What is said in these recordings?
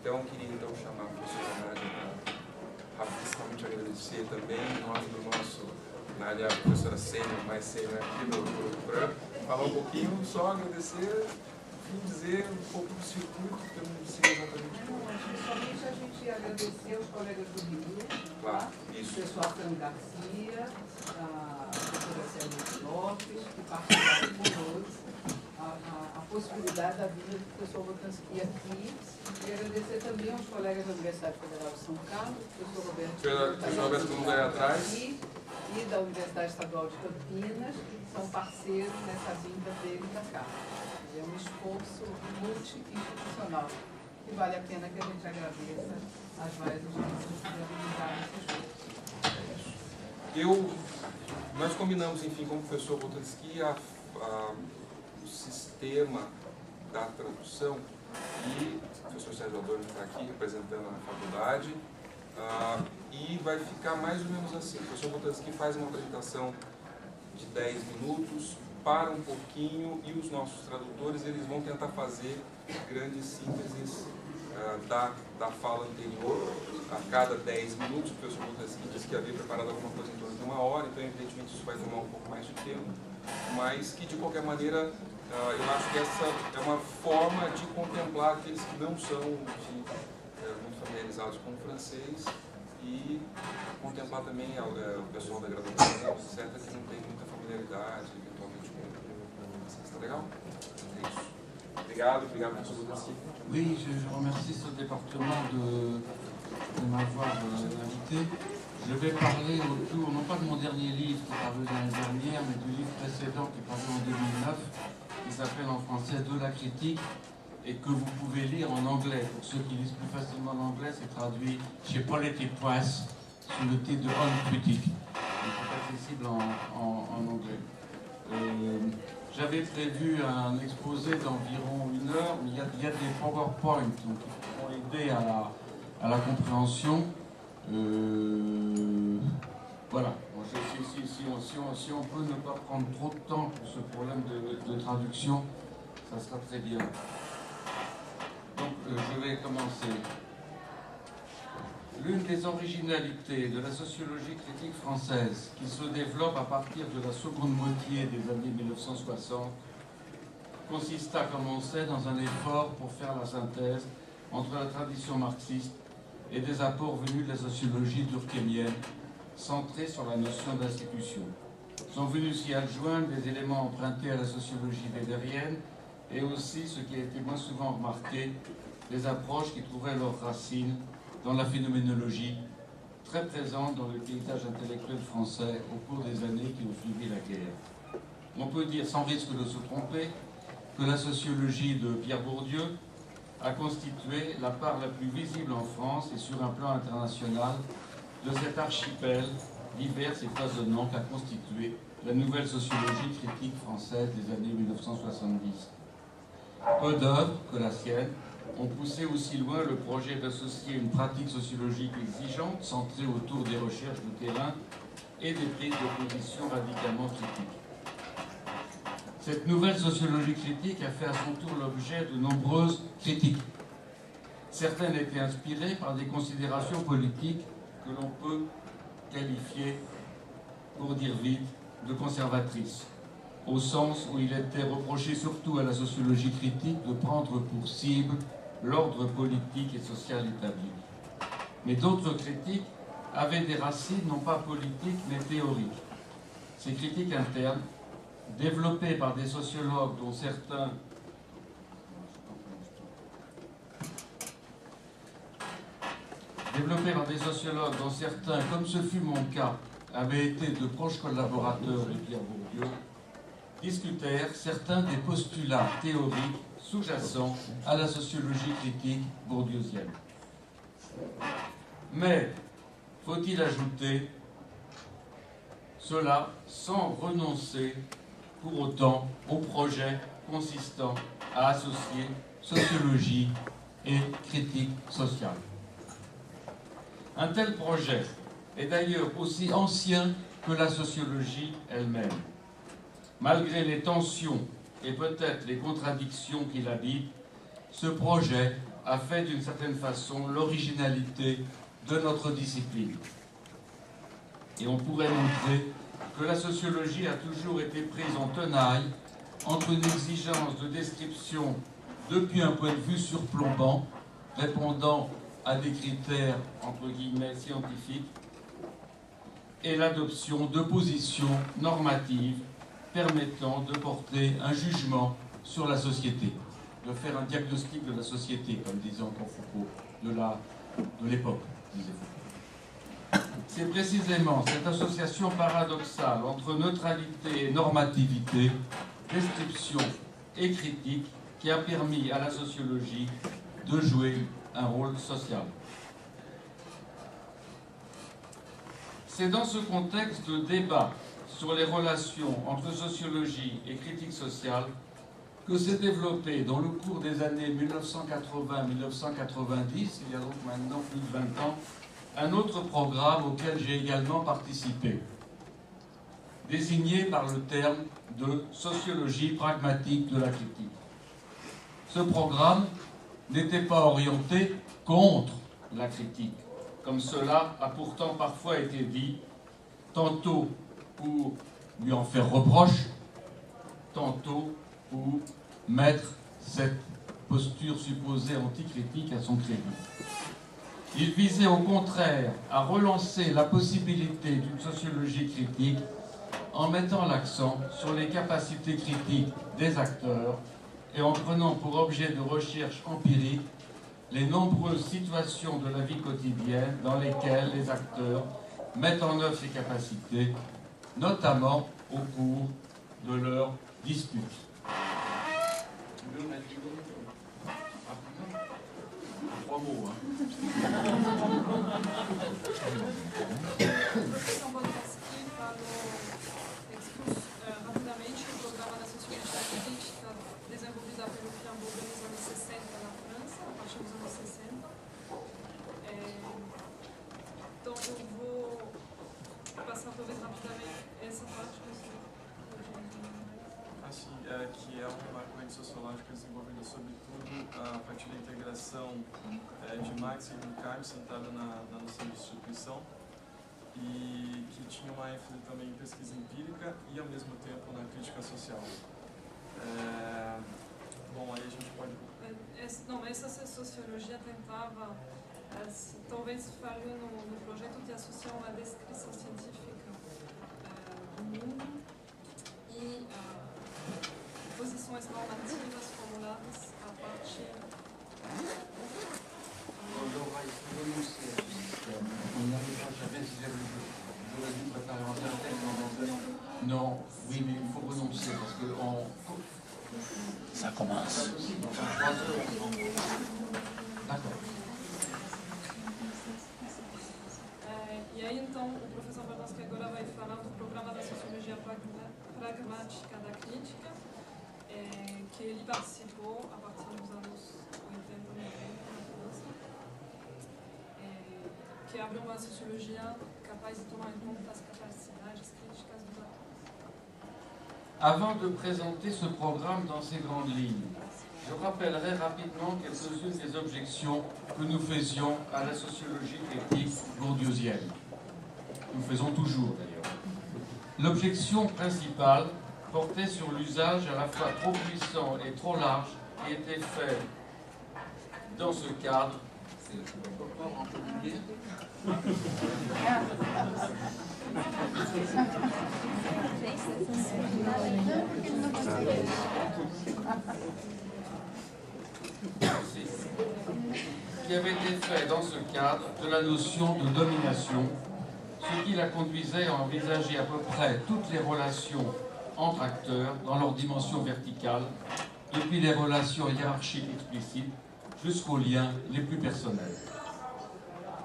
Então, queria então chamar a professora Nádia para rapidamente agradecer também, nós do nosso, Nádia, a professora sênior, mais sênior aqui do PRAM, falar um pouquinho, só agradecer, dizer um pouco do circuito, que eu não sei exatamente como. Somente a gente agradecer os colegas do Rio, Claro, tá? isso. O pessoal Fran Garcia, a professora Célia Lopes, que participaram conosco, a possibilidade da vinda do professor Botanski aqui, e agradecer também aos colegas da Universidade Federal de São Carlos, o professor Roberto Vamos aí atrás. e da Universidade Estadual de Campinas, que são parceiros nessa vinda dele para cá. É um esforço multi-institucional e vale a pena que a gente agradeça as várias instituições que realizaram esse esforço. Nós combinamos, enfim, com o professor Botanski o sistema da tradução e o professor Sérgio Adorno está aqui representando a faculdade e vai ficar mais ou menos assim. O professor Botanski faz uma apresentação de 10 minutos, para um pouquinho e os nossos tradutores eles vão tentar fazer grandes sínteses da fala anterior a cada 10 minutos. O professor Botanski disse que havia preparado alguma coisa em torno de 1 hora, então evidentemente isso vai tomar um pouco mais de tempo, mas que de qualquer maneira eu acho que essa é uma forma de contemplar aqueles que não são muito familiarizados com o francês e contemplar também o pessoal da graduação, etc., que não tem muita familiaridade eventualmente com o francês. Está legal? É isso. Obrigado, professor Botanski. Oui, je remercie ce département de m'avoir invité. Je vais parler autour, non pas de mon dernier livre qui est paru l'année dernière, mais du livre précédent qui est paru en 2009, qui s'appelle en français De la critique, et que vous pouvez lire en anglais. Pour ceux qui lisent plus facilement l'anglais, c'est traduit chez Politics Press sous le titre de On Critique. C'est accessible en anglais. J'avais prévu un exposé d'environ 1 heure, mais il y a des PowerPoint donc, qui vont aider à la compréhension. Voilà. Si on peut ne pas prendre trop de temps pour ce problème de traduction, ça sera très bien. Donc, je vais commencer. L'une des originalités de la sociologie critique française, qui se développe à partir de la seconde moitié des années 1960, consista, comme on sait, dans un effort pour faire la synthèse entre la tradition marxiste et des apports venus de la sociologie durkheimienne, centrés sur la notion d'institution. Sont venus s'y adjoindre des éléments empruntés à la sociologie weiberienne et aussi, ce qui a été moins souvent remarqué, des approches qui trouvaient leurs racines dans la phénoménologie, très présente dans le paysage intellectuel français au cours des années qui ont suivi la guerre. On peut dire, sans risque de se tromper, que la sociologie de Pierre Bourdieu a constitué la part la plus visible en France et sur un plan international de cet archipel divers et foisonnant qu'a constitué la nouvelle sociologie critique française des années 1970. Peu d'œuvres que la sienne ont poussé aussi loin le projet d'associer une pratique sociologique exigeante, centrée autour des recherches de terrain et des prises de position radicalement critiques. Cette nouvelle sociologie critique a fait à son tour l'objet de nombreuses critiques. Certaines étaient inspirées par des considérations politiques que l'on peut qualifier, pour dire vite, de conservatrices, au sens où il était reproché surtout à la sociologie critique de prendre pour cible l'ordre politique et social établi. Mais d'autres critiques avaient des racines non pas politiques mais théoriques. Ces critiques internes, développées par des sociologues dont certains comme ce fut mon cas, avaient été de proches collaborateurs de Pierre Bourdieu, discutèrent certains des postulats théoriques sous-jacents à la sociologie critique bourdieusienne. Mais, faut-il ajouter, cela sans renoncer pour autant au projet consistant à associer sociologie et critique sociale. Un tel projet est d'ailleurs aussi ancien que la sociologie elle-même. Malgré les tensions et peut-être les contradictions qui l'habitent, ce projet a fait d'une certaine façon l'originalité de notre discipline. Et on pourrait montrer que la sociologie a toujours été prise en tenaille entre une exigence de description depuis un point de vue surplombant, répondant à des critères entre guillemets scientifiques, et l'adoption de positions normatives permettant de porter un jugement sur la société, de faire un diagnostic de la société, comme disait encore Foucault, de l'époque, disait Foucault. C'est précisément cette association paradoxale entre neutralité et normativité, description et critique, qui a permis à la sociologie de jouer un rôle social. C'est dans ce contexte de débat sur les relations entre sociologie et critique sociale que s'est développé dans le cours des années 1980-1990, il y a donc maintenant plus de 20 ans, un autre programme auquel j'ai également participé, désigné par le terme de sociologie pragmatique de la critique. Ce programme n'était pas orienté contre la critique, comme cela a pourtant parfois été dit, tantôt pour lui en faire reproche, tantôt pour mettre cette posture supposée anticritique à son crédit. Il visait au contraire à relancer la possibilité d'une sociologie critique en mettant l'accent sur les capacités critiques des acteurs et en prenant pour objet de recherche empirique les nombreuses situations de la vie quotidienne dans lesquelles les acteurs mettent en œuvre ces capacités, notamment au cours de leurs disputes. Trois mots, hein. Rapidamente o programa da sociologia crítica desenvolvido pelo Fiambourg nos anos 60 na França, a partir dos anos 60. Então eu vou passar talvez rapidamente essa parte assim, que é uma corrente sociológica desenvolvida sobretudo a partir da integração de Marx e Durkheim, sentada na noção de instituição, e que tinha uma ênfase também em pesquisa empírica e ao mesmo tempo na crítica social. Bom, aí a gente pode... Essa sociologia tentava, talvez falhou no projeto de associar uma descrição científica do mundo e posições normativas formuladas a partir... Non, oui, mais il faut renoncer parce que ça commence. D'accord. E aí então o professor Bernansky agora vai falar do programa da sociologia pragmática da crítica, que ele participou a partir dos anos 80 e 90 na França, que abre uma sociologia capaz de tomar em conta as capacidades críticas dos atores. Avant de présenter ce programme dans ses grandes lignes, je rappellerai rapidement quelques-unes des objections que nous faisions à la sociologie critique bourdieusienne. Nous faisons toujours d'ailleurs. L'objection principale portait sur l'usage à la fois trop puissant et trop large qui était fait dans ce cadre. Qui avait été fait dans ce cadre de la notion de domination, ce qui la conduisait à envisager à peu près toutes les relations entre acteurs dans leur dimension verticale, depuis les relations hiérarchiques explicites jusqu'aux liens les plus personnels.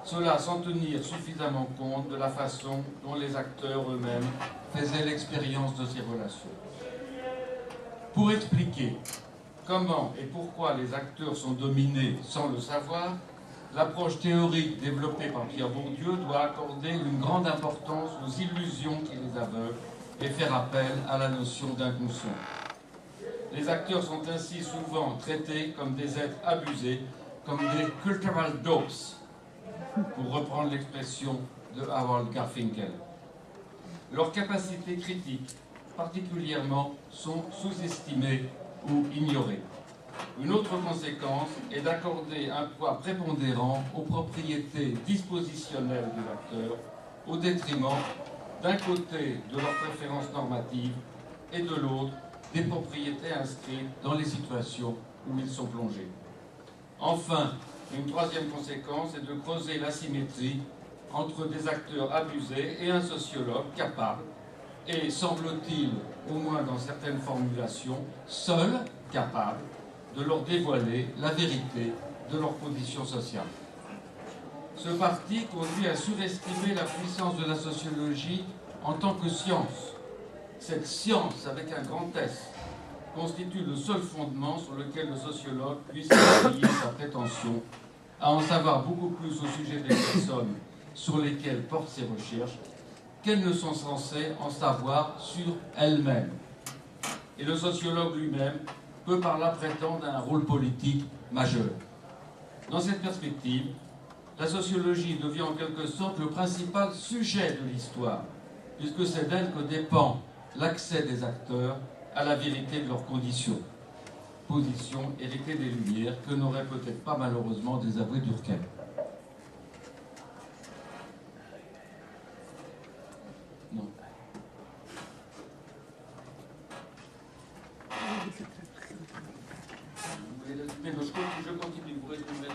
Cela sans tenir suffisamment compte de la façon dont les acteurs eux-mêmes faisaient l'expérience de ces relations. Pour expliquer comment et pourquoi les acteurs sont dominés sans le savoir, l'approche théorique développée par Pierre Bourdieu doit accorder une grande importance aux illusions qui les aveuglent et faire appel à la notion d'inconscient. Les acteurs sont ainsi souvent traités comme des êtres abusés comme des cultural dopes, pour reprendre l'expression de Harold Garfinkel. Leurs capacités critiques, particulièrement, sont sous-estimées ou ignorées. Une autre conséquence est d'accorder un poids prépondérant aux propriétés dispositionnelles de l'acteur, au détriment, d'un côté, de leurs préférences normatives et de l'autre, des propriétés inscrites dans les situations où ils sont plongés. Enfin, une troisième conséquence est de creuser l'asymétrie entre des acteurs abusés et un sociologue capable, et semble-t-il, au moins dans certaines formulations, seul capable de leur dévoiler la vérité de leur position sociale. Ce parti conduit à surestimer la puissance de la sociologie en tant que science. Cette science, avec un grand S, constitue le seul fondement sur lequel le sociologue puisse appuyer sa prétention à en savoir beaucoup plus au sujet des personnes sur lesquelles portent ses recherches qu'elles ne sont censées en savoir sur elles-mêmes. Et le sociologue lui-même peut par là prétendre à un rôle politique majeur. Dans cette perspective, la sociologie devient en quelque sorte le principal sujet de l'histoire, puisque c'est d'elle que dépend l'accès des acteurs à la vérité de leurs conditions. Position héritée des Lumières que n'aurait peut-être pas malheureusement désavoué Durkheim. Non. Je continue, vous résumez.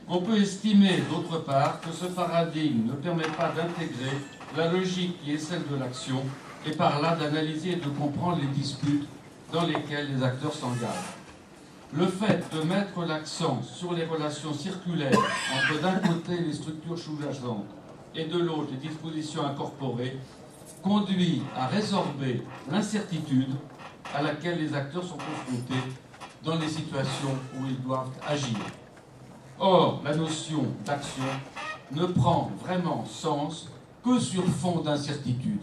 On peut estimer, d'autre part, que ce paradigme ne permet pas d'intégrer la logique qui est celle de l'action et par là d'analyser et de comprendre les disputes dans lesquelles les acteurs s'engagent. Le fait de mettre l'accent sur les relations circulaires entre d'un côté les structures sous-jacentes et de l'autre les dispositions incorporées conduit à résorber l'incertitude à laquelle les acteurs sont confrontés dans les situations où ils doivent agir. Or, la notion d'action ne prend vraiment sens que sur fond d'incertitude.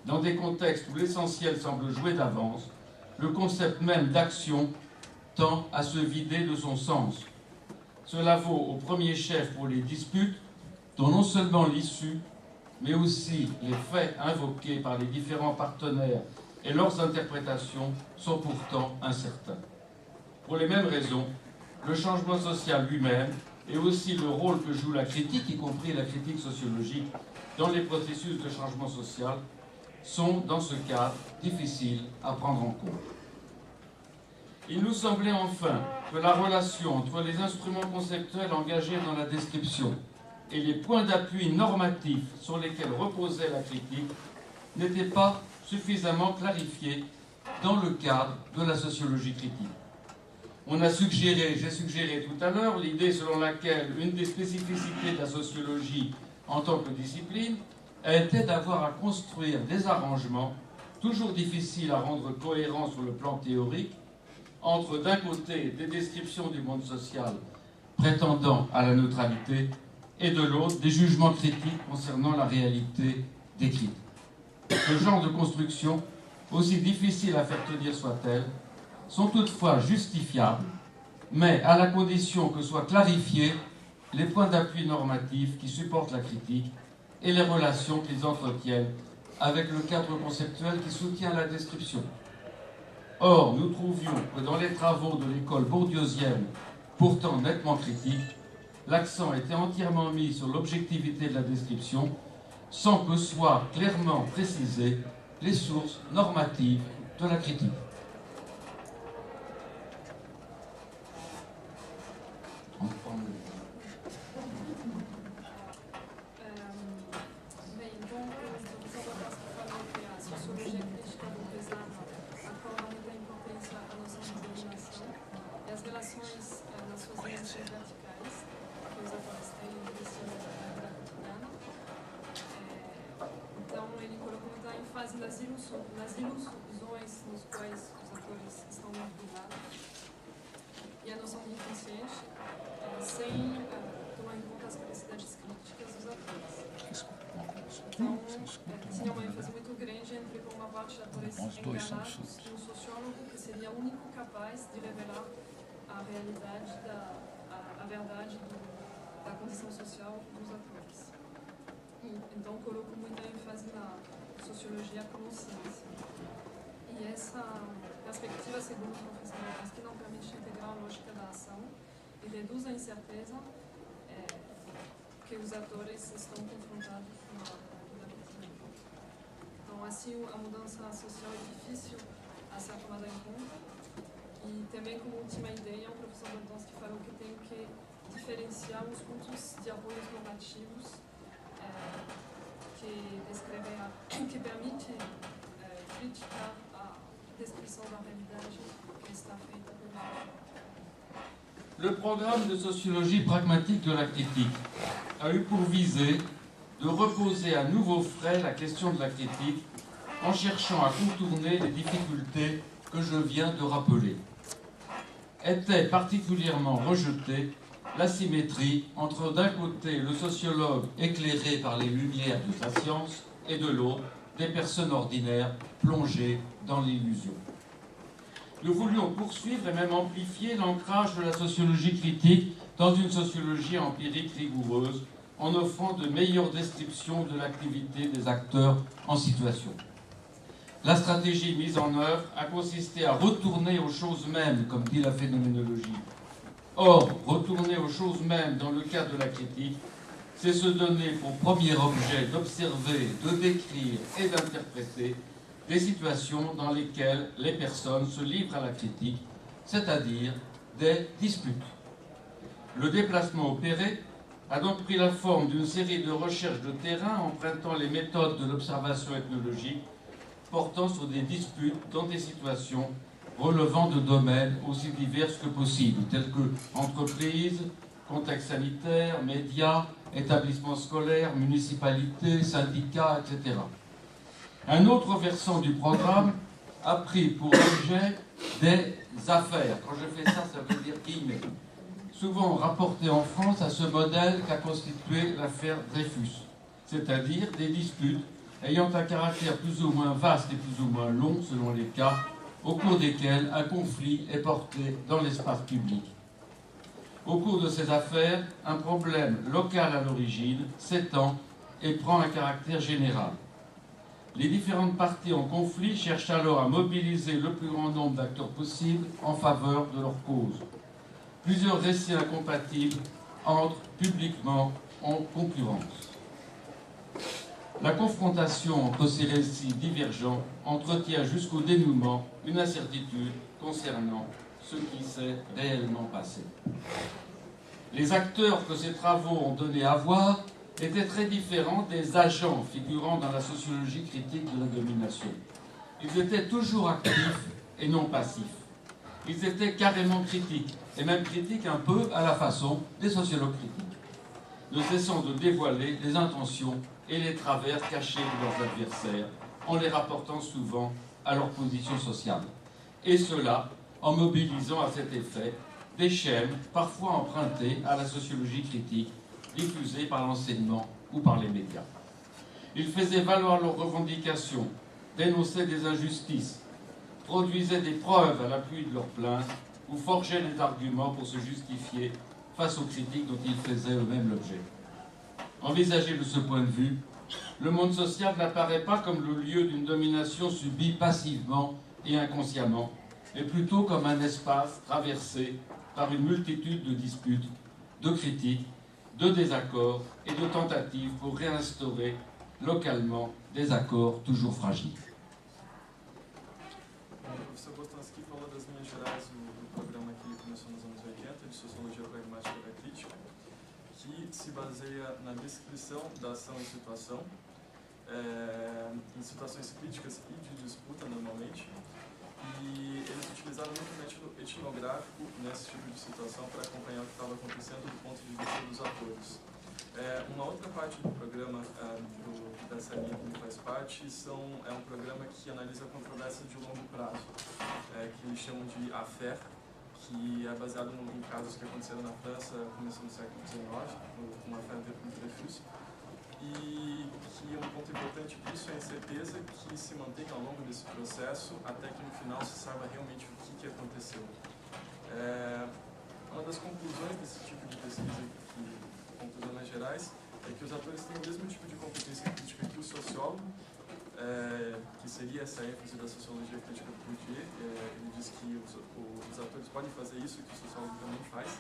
Dans des contextes où l'essentiel semble jouer d'avance, le concept même d'action tend à se vider de son sens. Cela vaut au premier chef pour les disputes, dont non seulement l'issue, mais aussi les faits invoqués par les différents partenaires et leurs interprétations sont pourtant incertains. Pour les mêmes raisons, le changement social lui-même et aussi le rôle que joue la critique, y compris la critique sociologique, dans les processus de changement social, sont dans ce cadre difficiles à prendre en compte. Il nous semblait enfin que la relation entre les instruments conceptuels engagés dans la description et les points d'appui normatifs sur lesquels reposait la critique n'était pas suffisamment clarifiée dans le cadre de la sociologie critique. J'ai suggéré tout à l'heure l'idée selon laquelle une des spécificités de la sociologie en tant que discipline était d'avoir à construire des arrangements toujours difficiles à rendre cohérents sur le plan théorique entre d'un côté des descriptions du monde social prétendant à la neutralité et de l'autre des jugements critiques concernant la réalité décrite. Ce genre de construction, aussi difficile à faire tenir soit-elle, sont toutefois justifiables, mais à la condition que soient clarifiés les points d'appui normatifs qui supportent la critique et les relations qu'ils entretiennent avec le cadre conceptuel qui soutient la description. Or, nous trouvions que dans les travaux de l'école bourdieusienne, pourtant nettement critique, l'accent était entièrement mis sur l'objectivité de la description, sans que soient clairement précisées les sources normatives de la critique. Bem, então o professor Babowski falou que a sociologia crítica pesava acorda muita importância à noção de dominação e as relações nas suas dimensões verticais que os atores têm em cima da vida cotidiana. Então ele colocou muita ênfase nas ilusões nos quais os atores estão mergulhados e a noção de inconsciente sem tomar em conta as capacidades críticas dos atores. Então, tinha uma ênfase muito grande entre uma parte de atores enganados e um sociólogo que seria o único capaz de revelar a a realidade, a verdade da condição social dos atores. Então, coloco muita ênfase na sociologia como ciência. E essa perspectiva, segundo o professor Bertonsky, não permite integrar a lógica da ação e reduz a incerteza que os atores estão confrontados na vida cotidiana. Então, assim, a mudança social é difícil a ser tomada em conta. E também, como última ideia, o professor Bertonsky falou que tem que diferenciar os pontos de apoios normativos que permitem criticar a descrição da realidade que está feita pelo Le programme de sociologie pragmatique de la critique a eu pour visée de reposer à nouveau frais la question de la critique en cherchant à contourner les difficultés que je viens de rappeler. Était particulièrement rejetée l'asymétrie entre d'un côté le sociologue éclairé par les lumières de sa science et de l'autre des personnes ordinaires plongées dans l'illusion. Nous voulions poursuivre et même amplifier l'ancrage de la sociologie critique dans une sociologie empirique rigoureuse en offrant de meilleures descriptions de l'activité des acteurs en situation. La stratégie mise en œuvre a consisté à retourner aux choses mêmes, comme dit la phénoménologie. Or, retourner aux choses mêmes dans le cadre de la critique, c'est se donner pour premier objet d'observer, de décrire et d'interpréter des situations dans lesquelles les personnes se livrent à la critique, c'est-à-dire des disputes. Le déplacement opéré a donc pris la forme d'une série de recherches de terrain empruntant les méthodes de l'observation ethnologique, portant sur des disputes dans des situations relevant de domaines aussi divers que possible, tels que entreprises, contexte sanitaire, médias, établissements scolaires, municipalités, syndicats, etc. Un autre versant du programme a pris pour objet des affaires. Quand je fais ça, ça veut dire guillemets. Souvent rapporté en France à ce modèle qu'a constitué l'affaire Dreyfus, c'est-à-dire des disputes ayant un caractère plus ou moins vaste et plus ou moins long, selon les cas, au cours desquels un conflit est porté dans l'espace public. Au cours de ces affaires, un problème local à l'origine s'étend et prend un caractère général. Les différentes parties en conflit cherchent alors à mobiliser le plus grand nombre d'acteurs possible en faveur de leur cause. Plusieurs récits incompatibles entrent publiquement en concurrence. La confrontation entre ces récits divergents entretient jusqu'au dénouement une incertitude concernant ce qui s'est réellement passé. Les acteurs que ces travaux ont donné à voir étaient très différents des agents figurant dans la sociologie critique de la domination. Ils étaient toujours actifs et non passifs. Ils étaient carrément critiques, et même critiques un peu à la façon des sociologues critiques, ne cessant de dévoiler les intentions et les travers cachés de leurs adversaires, en les rapportant souvent à leur position sociale. Et cela en mobilisant à cet effet des chaînes parfois empruntées à la sociologie critique, diffusées par l'enseignement ou par les médias. Ils faisaient valoir leurs revendications, dénonçaient des injustices, produisaient des preuves à l'appui de leurs plaintes ou forgeaient des arguments pour se justifier face aux critiques dont ils faisaient eux-mêmes l'objet. Envisagé de ce point de vue, le monde social n'apparaît pas comme le lieu d'une domination subie passivement et inconsciemment, mais plutôt comme un espace traversé par une multitude de disputes, de critiques, de désaccords et de tentatives pour réinstaurer localement des accords toujours fragiles. O professor Bertonsky falou das linhas gerais do programa que ele começou nos anos 80, de Sociologia Pragmática da Crítica, que se baseia na descrição da ação e situação, em situações críticas e de disputa, normalmente, e eles utilizaram muito o método etnográfico nesse tipo de situação para acompanhar o que estava acontecendo do ponto de vista dos atores. Uma outra parte do programa dessa linha que faz parte é um programa que analisa controvérsias de longo prazo, que eles chamam de affaire, que é baseado em casos que aconteceram na França começando no século XIX, com a affaire Dreyfus, e que um ponto importante disso é a incerteza que se mantém ao longo desse processo até que no final se saiba realmente o que aconteceu. Uma das conclusões desse tipo de pesquisa, conclusões mais gerais, é que os atores têm o mesmo tipo de competência crítica que o sociólogo, que seria essa ênfase da sociologia crítica do Bourdieu. Ele diz que os atores podem fazer isso, que o sociólogo também faz,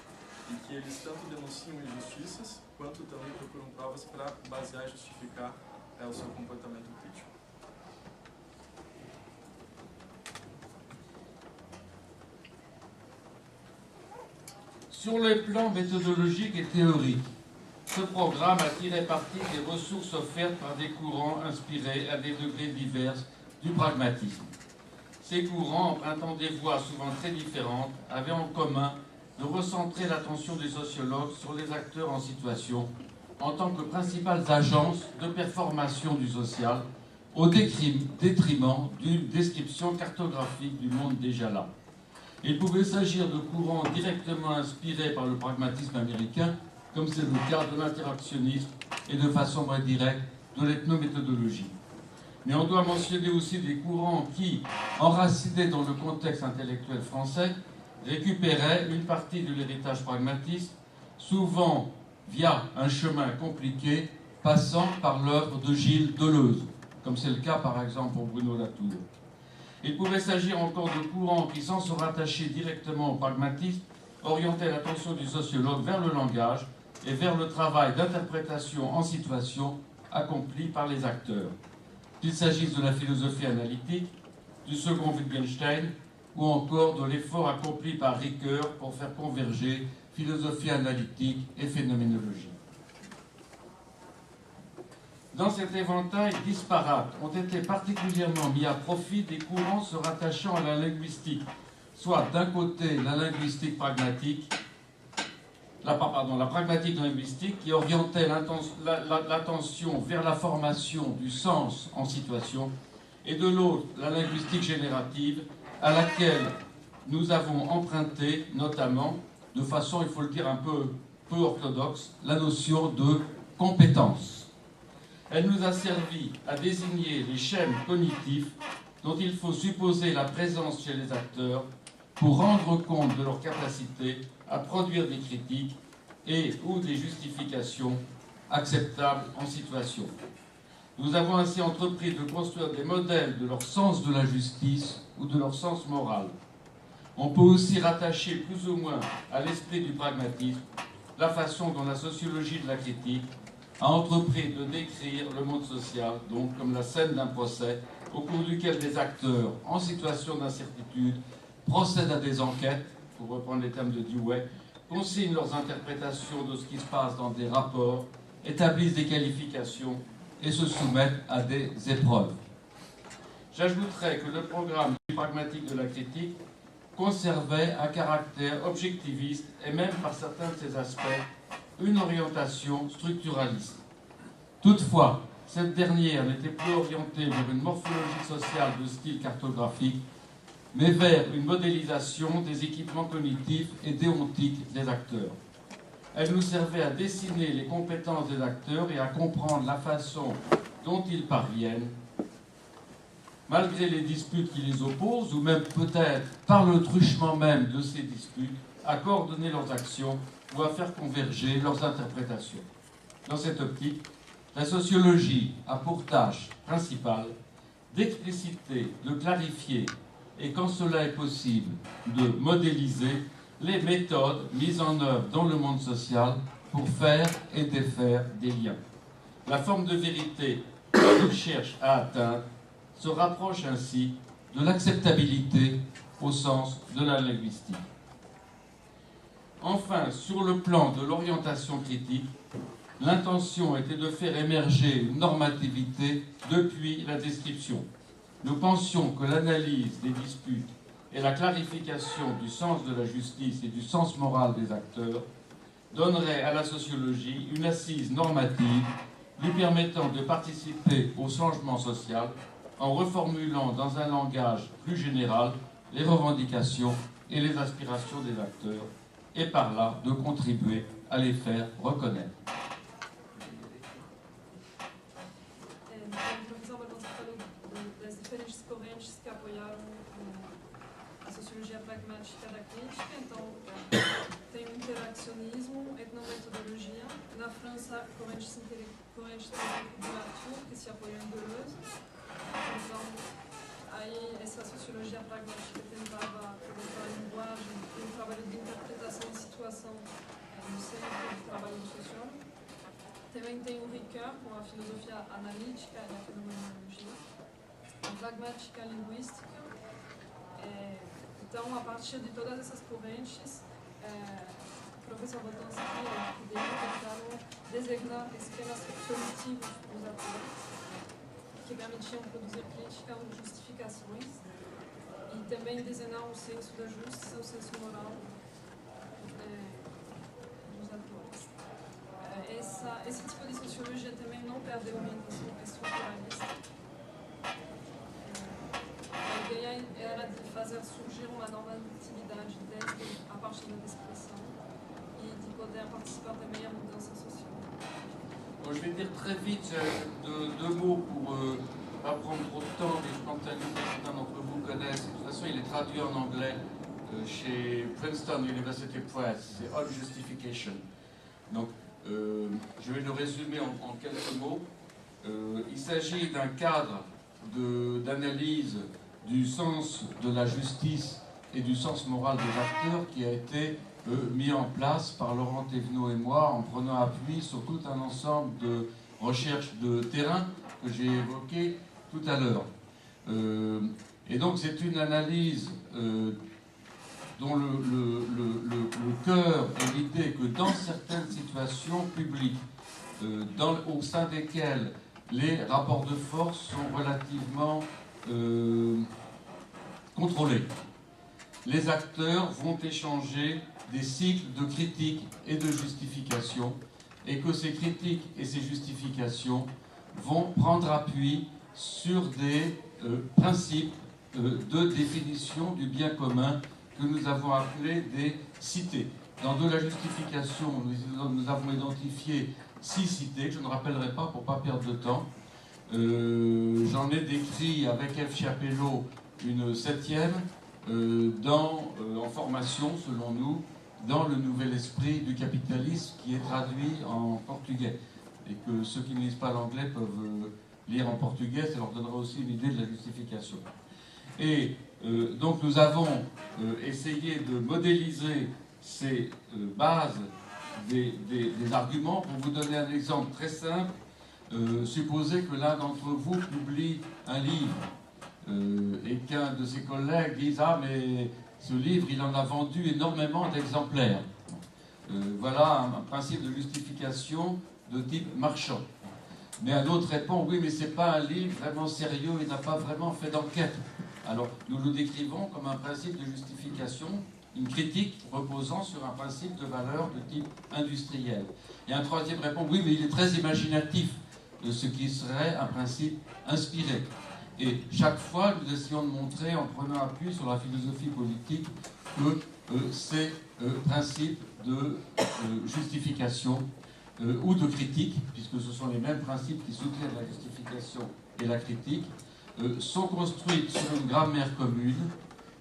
e que eles tanto denunciam injustiças, quanto também procuram provas para basear e justificar o seu comportamento crítico. Sur les plans méthodologiques et théoriques, ce programme a tiré parti des ressources offertes par des courants inspirés à des degrés divers du pragmatisme. Ces courants, empruntant des voies souvent très différentes, avaient en commun de recentrer l'attention des sociologues sur les acteurs en situation en tant que principales agences de performation du social, au détriment d'une description cartographique du monde déjà là. Il pouvait s'agir de courants directement inspirés par le pragmatisme américain, comme c'est le cas de l'interactionnisme et de façon moins directe de l'ethnométhodologie. Mais on doit mentionner aussi des courants qui, enracinés dans le contexte intellectuel français, récupéraient une partie de l'héritage pragmatiste, souvent via un chemin compliqué passant par l'œuvre de Gilles Deleuze, comme c'est le cas par exemple pour Bruno Latour. Il pouvait s'agir encore de courants qui, sans se rattacher directement au pragmatisme, orientaient l'attention du sociologue vers le langage et vers le travail d'interprétation en situation accompli par les acteurs. Qu'il s'agisse de la philosophie analytique, du second Wittgenstein, ou encore de l'effort accompli par Ricoeur pour faire converger philosophie analytique et phénoménologie. Dans cet éventail disparate ont été particulièrement mis à profit des courants se rattachant à la linguistique, soit d'un côté la linguistique pragmatique, la pragmatique linguistique qui orientait l'attention vers la formation du sens en situation, et de l'autre la linguistique générative à laquelle nous avons emprunté notamment, de façon, il faut le dire, un peu orthodoxe, la notion de compétence. Elle nous a servi à désigner les schèmes cognitifs dont il faut supposer la présence chez les acteurs pour rendre compte de leur capacité à produire des critiques et ou des justifications acceptables en situation. Nous avons ainsi entrepris de construire des modèles de leur sens de la justice ou de leur sens moral. On peut aussi rattacher plus ou moins à l'esprit du pragmatisme la façon dont la sociologie de la critique a entrepris de décrire le monde social, donc comme la scène d'un procès au cours duquel des acteurs en situation d'incertitude procèdent à des enquêtes, pour reprendre les termes de Dewey, consignent leurs interprétations de ce qui se passe dans des rapports, établissent des qualifications et se soumettent à des épreuves. J'ajouterai que le programme du pragmatique de la critique conservait un caractère objectiviste et même par certains de ses aspects une orientation structuraliste. Toutefois, cette dernière n'était plus orientée vers une morphologie sociale de style cartographique, mais vers une modélisation des équipements cognitifs et déontiques des acteurs. Elle nous servait à dessiner les compétences des acteurs et à comprendre la façon dont ils parviennent, malgré les disputes qui les opposent, ou même peut-être par le truchement même de ces disputes, à coordonner leurs actions ou à faire converger leurs interprétations. Dans cette optique, la sociologie a pour tâche principale d'expliciter, de clarifier et, quand cela est possible, de modéliser les méthodes mises en œuvre dans le monde social pour faire et défaire des liens. La forme de vérité qu'il cherche à atteindre se rapproche ainsi de l'acceptabilité au sens de la linguistique. Enfin, sur le plan de l'orientation critique, l'intention était de faire émerger une normativité depuis la description. Nous pensions que l'analyse des disputes et la clarification du sens de la justice et du sens moral des acteurs donneraient à la sociologie une assise normative lui permettant de participer au changement social en reformulant dans un langage plus général les revendications et les aspirations des acteurs, et par là de contribuer à les faire reconnaître. O professor vai contar das diferentes correntes que apoiaram a sociologia sociologia pragmática da crítica, então tem o interaccionismo, etnometodologia. Na França, correntes teóricas do Latour, que se apoiam em Deleuze. Então, aí essa sociologia pragmática tentava colocar a linguagem e o trabalho de interpretação e situação no centro do trabalho do sociólogo. Também tem o Ricoeur, com a filosofia analítica e a fenomenologia. A pragmática linguística. Então, a partir de todas essas correntes, o professor Boltanski e dele tentaram designar esquemas cognitivos dos atores, que permitiam produzir crítica ou justificações, e também desenhar o senso da justiça, o senso moral dos atores. Esse tipo de sociologia também não perdeu uma intenção estruturalista. A ideia era de fazer surgir uma normatividade a partir da descrição e de poder participar também à mudança social. Bon, je vais dire très vite deux mots pour ne pas prendre trop de temps, mais je pense que certains d'entre vous connaissent. De toute façon, il est traduit en anglais chez Princeton University Press. C'est On Justification. Donc, je vais le résumer en quelques mots. Il s'agit d'un cadre d'analyse du sens de la justice et du sens moral des acteurs qui a été mis en place par Laurent Thévenot et moi en prenant appui sur tout un ensemble de recherches de terrain que j'ai évoquées tout à l'heure. Et donc c'est une analyse dont le cœur est l'idée que dans certaines situations publiques, au sein desquelles les rapports de force sont relativement contrôlés, les acteurs vont échanger des cycles de critiques et de justifications, et que ces critiques et ces justifications vont prendre appui sur des principes de définition du bien commun que nous avons appelés des cités. Dans de la justification, nous avons identifié 6 cités, que je ne rappellerai pas pour ne pas perdre de temps. J'en ai décrit avec F. Chiapello une 7e en formation, selon nous, dans le nouvel esprit du capitalisme qui est traduit en portugais. Et que ceux qui ne lisent pas l'anglais peuvent lire en portugais, ça leur donnera aussi une idée de la justification. Et donc nous avons essayé de modéliser ces bases des arguments. Pour vous donner un exemple très simple, supposez que l'un d'entre vous publie un livre et qu'un de ses collègues dise « Ah, mais ce livre, il en a vendu énormément d'exemplaires. » Voilà un principe de justification de type marchand. Mais un autre répond « Oui, mais ce n'est pas un livre vraiment sérieux, il n'a pas vraiment fait d'enquête. » Alors, nous le décrivons comme un principe de justification, une critique reposant sur un principe de valeur de type industriel. Et un troisième répond « Oui, mais il est très imaginatif, de ce qui serait un principe inspiré. » Et chaque fois, nous essayons de montrer, en prenant appui sur la philosophie politique, que ces principes de justification ou de critique, puisque ce sont les mêmes principes qui soutiennent la justification et la critique, sont construits sur une grammaire commune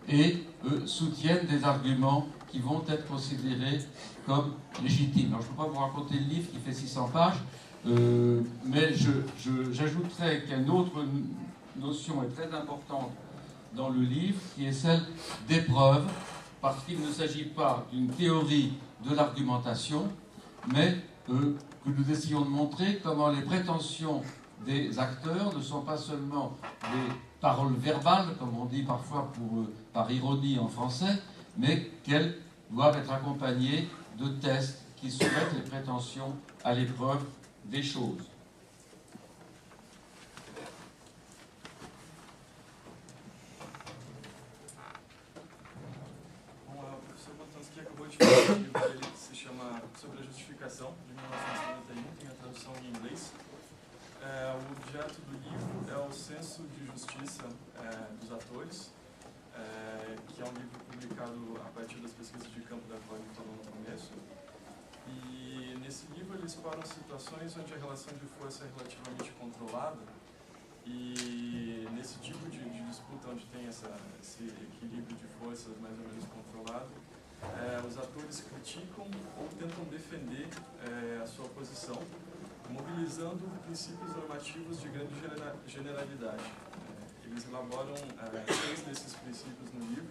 et soutiennent des arguments qui vont être considérés comme légitimes. Alors, je ne peux pas vous raconter le livre qui fait 600 pages, mais j'ajouterais qu'une autre notion est très importante dans le livre, qui est celle d'épreuve, parce qu'il ne s'agit pas d'une théorie de l'argumentation, mais que nous essayons de montrer comment les prétentions des acteurs ne sont pas seulement des paroles verbales, comme on dit parfois par ironie en français, mais qu'elles doivent être accompagnées de tests qui soumettent les prétentions à l'épreuve des choses. Bom, o professor Boltanski acabou de falar um livro dele que se chama Sobre a Justificação, de 1991, tem a tradução em inglês. O objeto do livro é o senso de justiça dos atores, que é um livro publicado a partir das pesquisas de campo da qual ele falou no começo. E nesse livro eles exploram situações onde a relação de força é relativamente controlada, e nesse tipo de disputa onde tem esse equilíbrio de forças mais ou menos controlado, os atores criticam ou tentam defender a sua posição, mobilizando princípios normativos de grande generalidade. Eles elaboram 6 desses princípios no livro,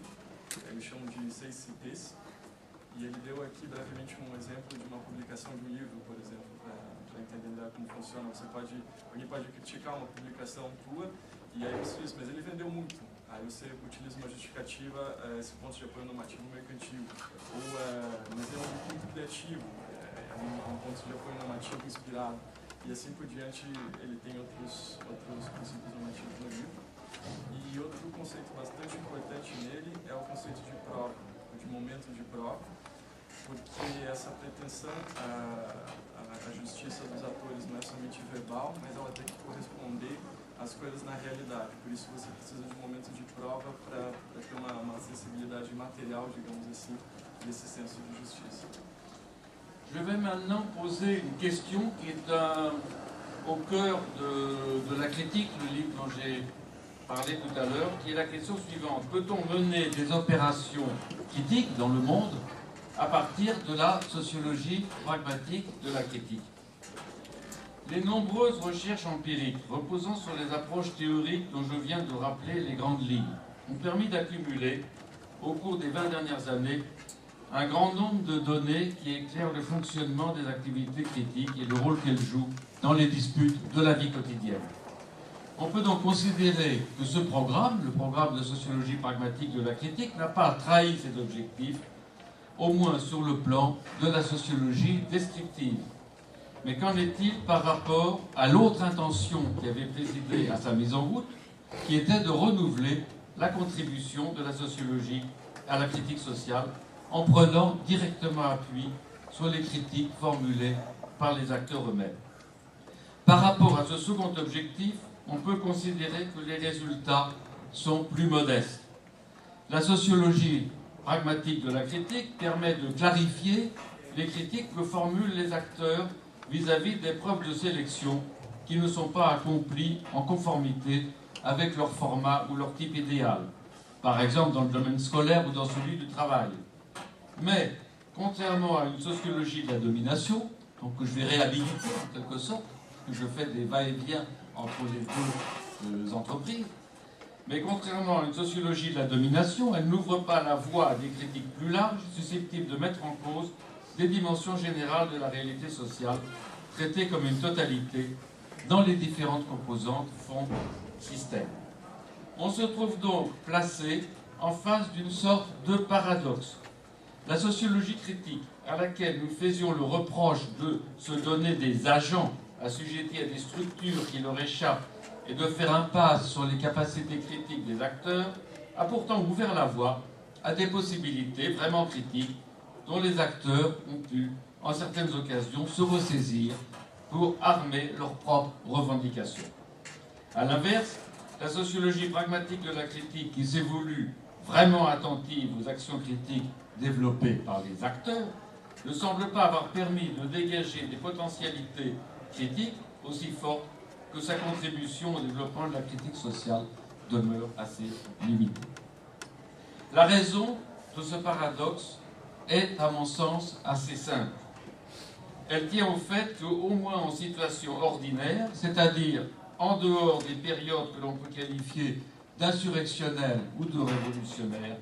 eles chamam de 6 CITES, e ele deu aqui brevemente um exemplo de uma publicação de um livro, por exemplo, para entender melhor como funciona. Alguém pode criticar uma publicação tua, e aí você diz, mas ele vendeu muito. Aí você utiliza uma justificativa, esse ponto de apoio normativo mercantil. Ou, mas é um livro muito criativo, é um ponto de apoio normativo inspirado. E assim por diante, ele tem outros princípios normativos no livro. E outro conceito bastante importante nele é o conceito de prova, de momento de prova, porque essa pretensão à justiça dos atores não é somente verbal, mas ela tem que corresponder às coisas na realidade. Por isso você precisa de um momento de prova para ter uma sensibilidade material, digamos assim, desse senso de justiça. Je vais maintenant poser une question qui est au cœur de la critique, le livre dont j'ai parlé tout à l'heure, qui est la question suivante. Peut-on mener des opérations critiques dans le monde à partir de la sociologie pragmatique de la critique? Les nombreuses recherches empiriques reposant sur les approches théoriques dont je viens de rappeler les grandes lignes ont permis d'accumuler, au cours des 20 dernières années, un grand nombre de données qui éclairent le fonctionnement des activités critiques et le rôle qu'elles jouent dans les disputes de la vie quotidienne. On peut donc considérer que ce programme, le programme de sociologie pragmatique de la critique, n'a pas trahi ses objectifs, au moins sur le plan de la sociologie descriptive. Mais qu'en est-il par rapport à l'autre intention qui avait présidé à sa mise en route, qui était de renouveler la contribution de la sociologie à la critique sociale en prenant directement appui sur les critiques formulées par les acteurs eux-mêmes. Par rapport à ce second objectif, on peut considérer que les résultats sont plus modestes. La sociologie pragmatique de la critique permet de clarifier les critiques que formulent les acteurs vis-à-vis des preuves de sélection qui ne sont pas accomplies en conformité avec leur format ou leur type idéal, par exemple dans le domaine scolaire ou dans celui du travail. Mais, contrairement à une sociologie de la domination, donc que je vais réhabiliter en quelque sorte, que je fais des va-et-vient entre les deux entreprises, mais contrairement à une sociologie de la domination, elle n'ouvre pas la voie à des critiques plus larges, susceptibles de mettre en cause des dimensions générales de la réalité sociale, traitées comme une totalité dans les différentes composantes fonds système. On se trouve donc placé en face d'une sorte de paradoxe. La sociologie critique, à laquelle nous faisions le reproche de se donner des agents assujettis à des structures qui leur échappent et de faire impasse sur les capacités critiques des acteurs, a pourtant ouvert la voie à des possibilités vraiment critiques dont les acteurs ont pu, en certaines occasions, se ressaisir pour armer leurs propres revendications. A l'inverse, la sociologie pragmatique de la critique, qui s'est voulue vraiment attentive aux actions critiques développées par les acteurs, ne semble pas avoir permis de dégager des potentialités critiques aussi fortes que sa contribution au développement de la critique sociale demeure assez limitée. La raison de ce paradoxe est, à mon sens, assez simple. Elle tient au fait qu'au moins en situation ordinaire, c'est-à-dire en dehors des périodes que l'on peut qualifier d'insurrectionnelles ou de révolutionnaires,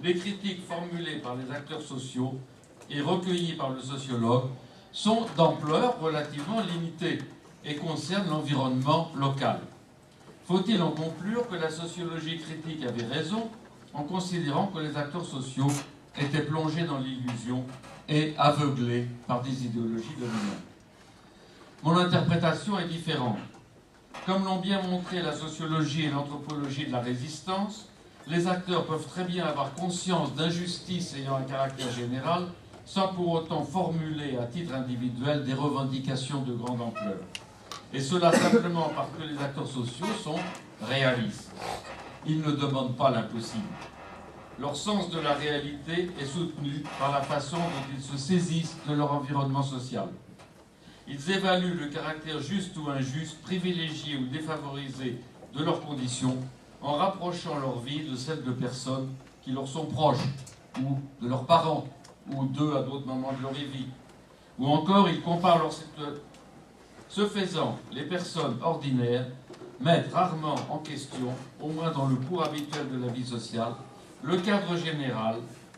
les critiques formulées par les acteurs sociaux et recueillies par le sociologue sont d'ampleur relativement limitée et concernent l'environnement local. Faut-il en conclure que la sociologie critique avait raison en considérant que les acteurs sociaux étaient plongés dans l'illusion et aveuglés par des idéologies dominantes? Mon interprétation est différente. Comme l'ont bien montré la sociologie et l'anthropologie de la résistance, les acteurs peuvent très bien avoir conscience d'injustices ayant un caractère général sans pour autant formuler à titre individuel des revendications de grande ampleur. Et cela simplement parce que les acteurs sociaux sont réalistes. Ils ne demandent pas l'impossible. Leur sens de la réalité est soutenu par la façon dont ils se saisissent de leur environnement social. Ils évaluent le caractère juste ou injuste, privilégié ou défavorisé de leurs conditions en rapprochant leur vie de celle de personnes qui leur sont proches, ou de leurs parents, ou d'eux à d'autres moments de leur vie. Ou encore, ils comparent leur situation. Ce faisant, les personnes ordinaires mettent rarement en question, au moins dans le cours habituel de la vie sociale, le cadre général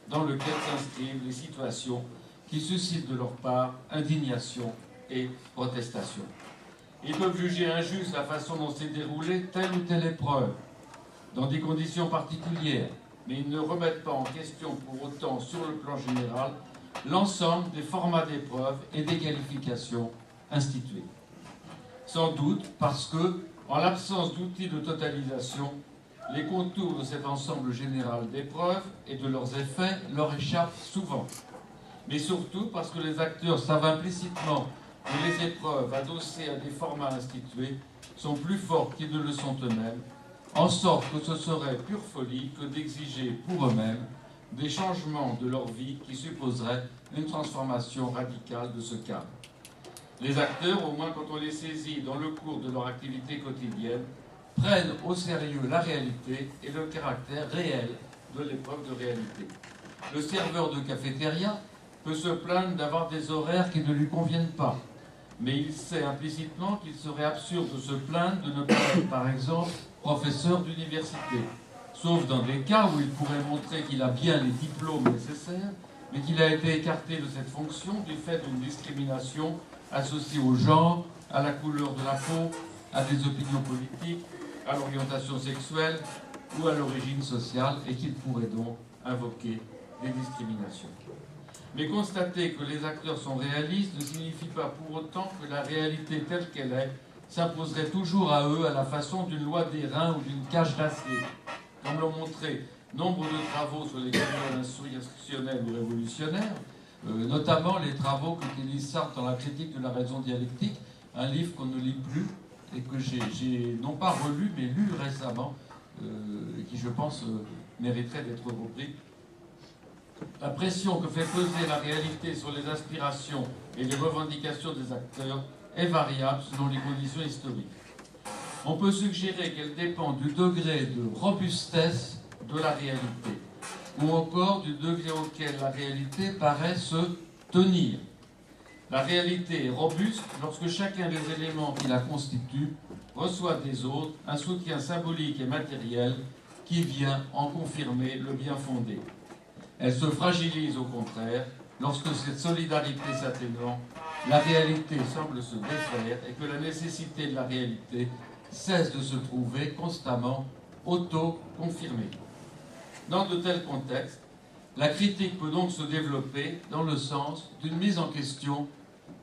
dans lequel s'inscrivent les situations qui suscitent de leur part indignation et protestation. Ils peuvent juger injuste la façon dont s'est déroulée telle ou telle épreuve, dans des conditions particulières, mais ils ne remettent pas en question pour autant, sur le plan général, l'ensemble des formats d'épreuves et des qualifications instituées. Sans doute parce que, en l'absence d'outils de totalisation, les contours de cet ensemble général d'épreuves et de leurs effets leur échappent souvent. Mais surtout parce que les acteurs savent implicitement que les épreuves adossées à des formats institués sont plus fortes qu'ils ne le sont eux-mêmes, en sorte que ce serait pure folie que d'exiger pour eux-mêmes des changements de leur vie qui supposeraient une transformation radicale de ce cadre. Les acteurs, au moins quand on les saisit dans le cours de leur activité quotidienne, prennent au sérieux la réalité et le caractère réel de l'épreuve de réalité. Le serveur de cafétéria peut se plaindre d'avoir des horaires qui ne lui conviennent pas, mais il sait implicitement qu'il serait absurde de se plaindre de ne pas être, par exemple, professeur d'université, sauf dans des cas où il pourrait montrer qu'il a bien les diplômes nécessaires, mais qu'il a été écarté de cette fonction du fait d'une discrimination associée au genre, à la couleur de la peau, à des opinions politiques, à l'orientation sexuelle ou à l'origine sociale, et qu'il pourrait donc invoquer des discriminations. Mais constater que les acteurs sont réalistes ne signifie pas pour autant que la réalité telle qu'elle est s'imposerait toujours à eux à la façon d'une loi d'airain ou d'une cage d'acier, comme l'ont montré nombre de travaux sur les questions instructionnelles ou révolutionnaires, notamment les travaux qu'utilise Sartre dans la critique de la raison dialectique, un livre qu'on ne lit plus et que j'ai non pas relu mais lu récemment, et qui je pense mériterait d'être repris. La pression que fait peser la réalité sur les aspirations et les revendications des acteurs est variable selon les conditions historiques. On peut suggérer qu'elle dépend du degré de robustesse de la réalité, ou encore du degré auquel la réalité paraît se tenir. La réalité est robuste lorsque chacun des éléments qui la constituent reçoit des autres un soutien symbolique et matériel qui vient en confirmer le bien fondé. Elle se fragilise au contraire lorsque cette solidarité s'atténuant, la réalité semble se défaire et que la nécessité de la réalité cesse de se trouver constamment auto-confirmée. Dans de tels contextes, la critique peut donc se développer dans le sens d'une mise en question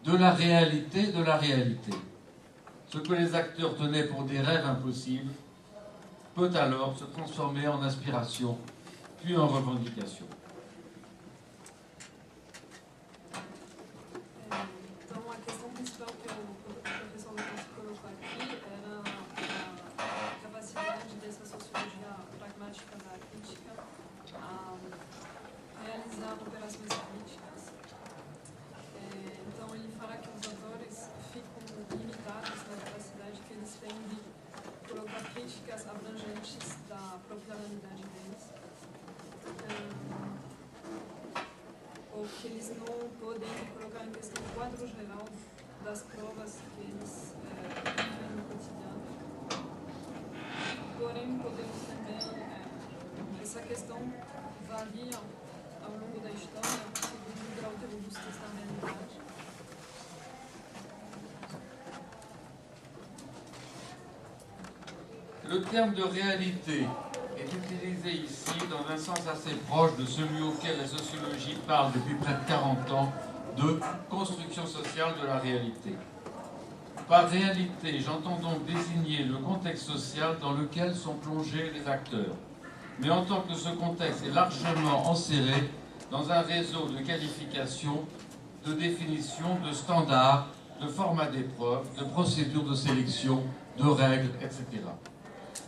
de la réalité de la réalité. Ce que les acteurs tenaient pour des rêves impossibles peut alors se transformer en aspiration, puis en revendication. Então, a questão principal que o professor Lucas colocou aqui era a capacidade dessa sociologia pragmática da crítica a realizar operações críticas. Então, ele fala que os autores ficam limitados na capacidade que eles têm de colocar críticas abrangentes da própria realidade deles. Ou que eles não podem colocar em questão o quadro geral das provas que eles vivem no cotidiano. Porém, podemos também, essa questão varia ao longo da história, segundo o grau de robustez da realidade. Le terme de réalité est utilisé ici dans un sens assez proche de celui auquel la sociologie parle depuis près de 40 ans de construction sociale de la réalité. Par réalité, j'entends donc désigner le contexte social dans lequel sont plongés les acteurs, mais en tant que ce contexte est largement enserré dans un réseau de qualifications, de définitions, de standards, de formats d'épreuves, de procédures de sélection, de règles, etc.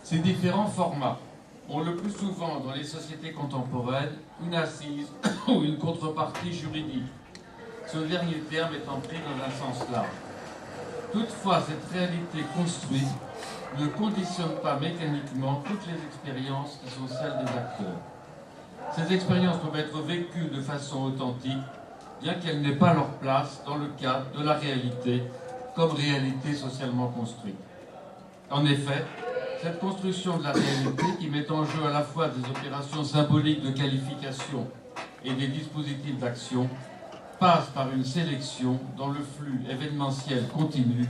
Ces différents formats ont le plus souvent dans les sociétés contemporaines une assise ou une contrepartie juridique, ce dernier terme étant pris dans un sens large. Toutefois, cette réalité construite ne conditionne pas mécaniquement toutes les expériences qui sont celles des acteurs. Ces expériences peuvent être vécues de façon authentique, bien qu'elles n'aient pas leur place dans le cadre de la réalité comme réalité socialement construite. En effet, cette construction de la réalité qui met en jeu à la fois des opérations symboliques de qualification et des dispositifs d'action passe par une sélection dans le flux événementiel continu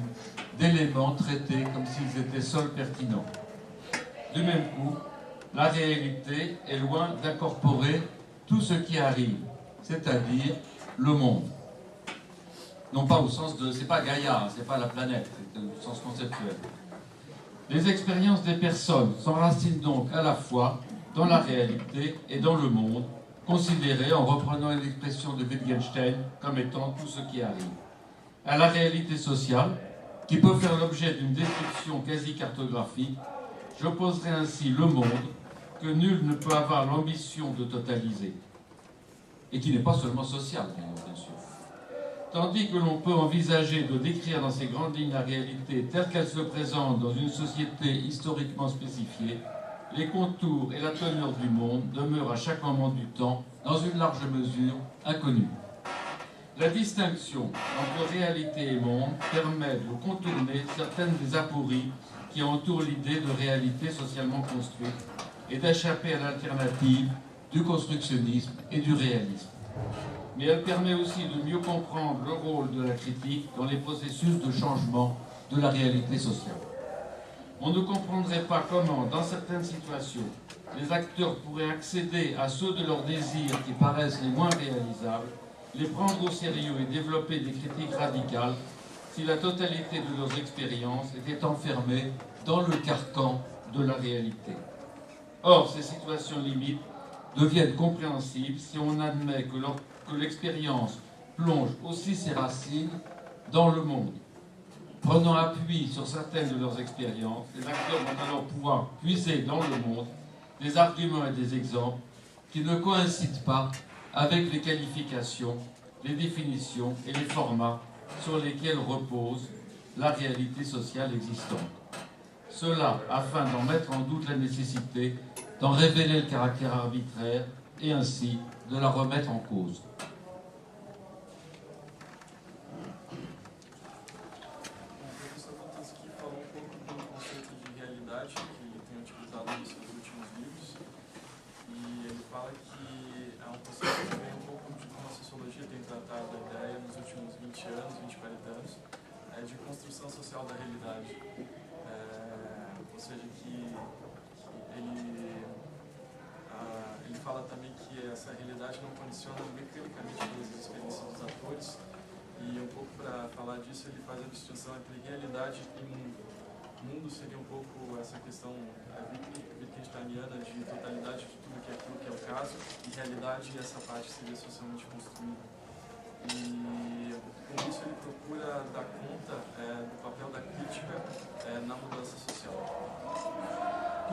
d'éléments traités comme s'ils étaient seuls pertinents. Du même coup, la réalité est loin d'incorporer tout ce qui arrive, c'est-à-dire le monde. Non pas au sens de... c'est pas Gaïa, c'est pas la planète, c'est au sens conceptuel. Les expériences des personnes s'enracinent donc à la fois dans la réalité et dans le monde, considéré, en reprenant une expression de Wittgenstein, comme étant tout ce qui arrive. À la réalité sociale, qui peut faire l'objet d'une description quasi cartographique, j'opposerai ainsi le monde, que nul ne peut avoir l'ambition de totaliser, et qui n'est pas seulement social, bien sûr. Tandis que l'on peut envisager de décrire dans ces grandes lignes la réalité telle qu'elle se présente dans une société historiquement spécifiée, les contours et la teneur du monde demeurent à chaque moment du temps, dans une large mesure, inconnus. La distinction entre réalité et monde permet de contourner certaines des apories qui entourent l'idée de réalité socialement construite et d'échapper à l'alternative du constructionnisme et du réalisme. Mais elle permet aussi de mieux comprendre le rôle de la critique dans les processus de changement de la réalité sociale. On ne comprendrait pas comment, dans certaines situations, les acteurs pourraient accéder à ceux de leurs désirs qui paraissent les moins réalisables, les prendre au sérieux et développer des critiques radicales si la totalité de leurs expériences était enfermée dans le carcan de la réalité. Or, ces situations limites deviennent compréhensibles si on admet que l'expérience plonge aussi ses racines dans le monde. Prenant appui sur certaines de leurs expériences, les acteurs vont alors pouvoir puiser dans le monde des arguments et des exemples qui ne coïncident pas avec les qualifications, les définitions et les formats sur lesquels repose la réalité sociale existante. Cela afin d'en mettre en doute la nécessité, d'en révéler le caractère arbitraire et ainsi de la remettre en cause. De construção social da realidade, ou seja, que ele fala também que essa realidade não condiciona mecanicamente todas as experiências dos atores, e um pouco para falar disso ele faz a distinção entre realidade e mundo. Mundo seria um pouco essa questão wittgensteiniana de totalidade de tudo que é aquilo que é o caso, e realidade essa parte seria socialmente construída. E com isso ele procura dar conta do papel da crítica na mudança social.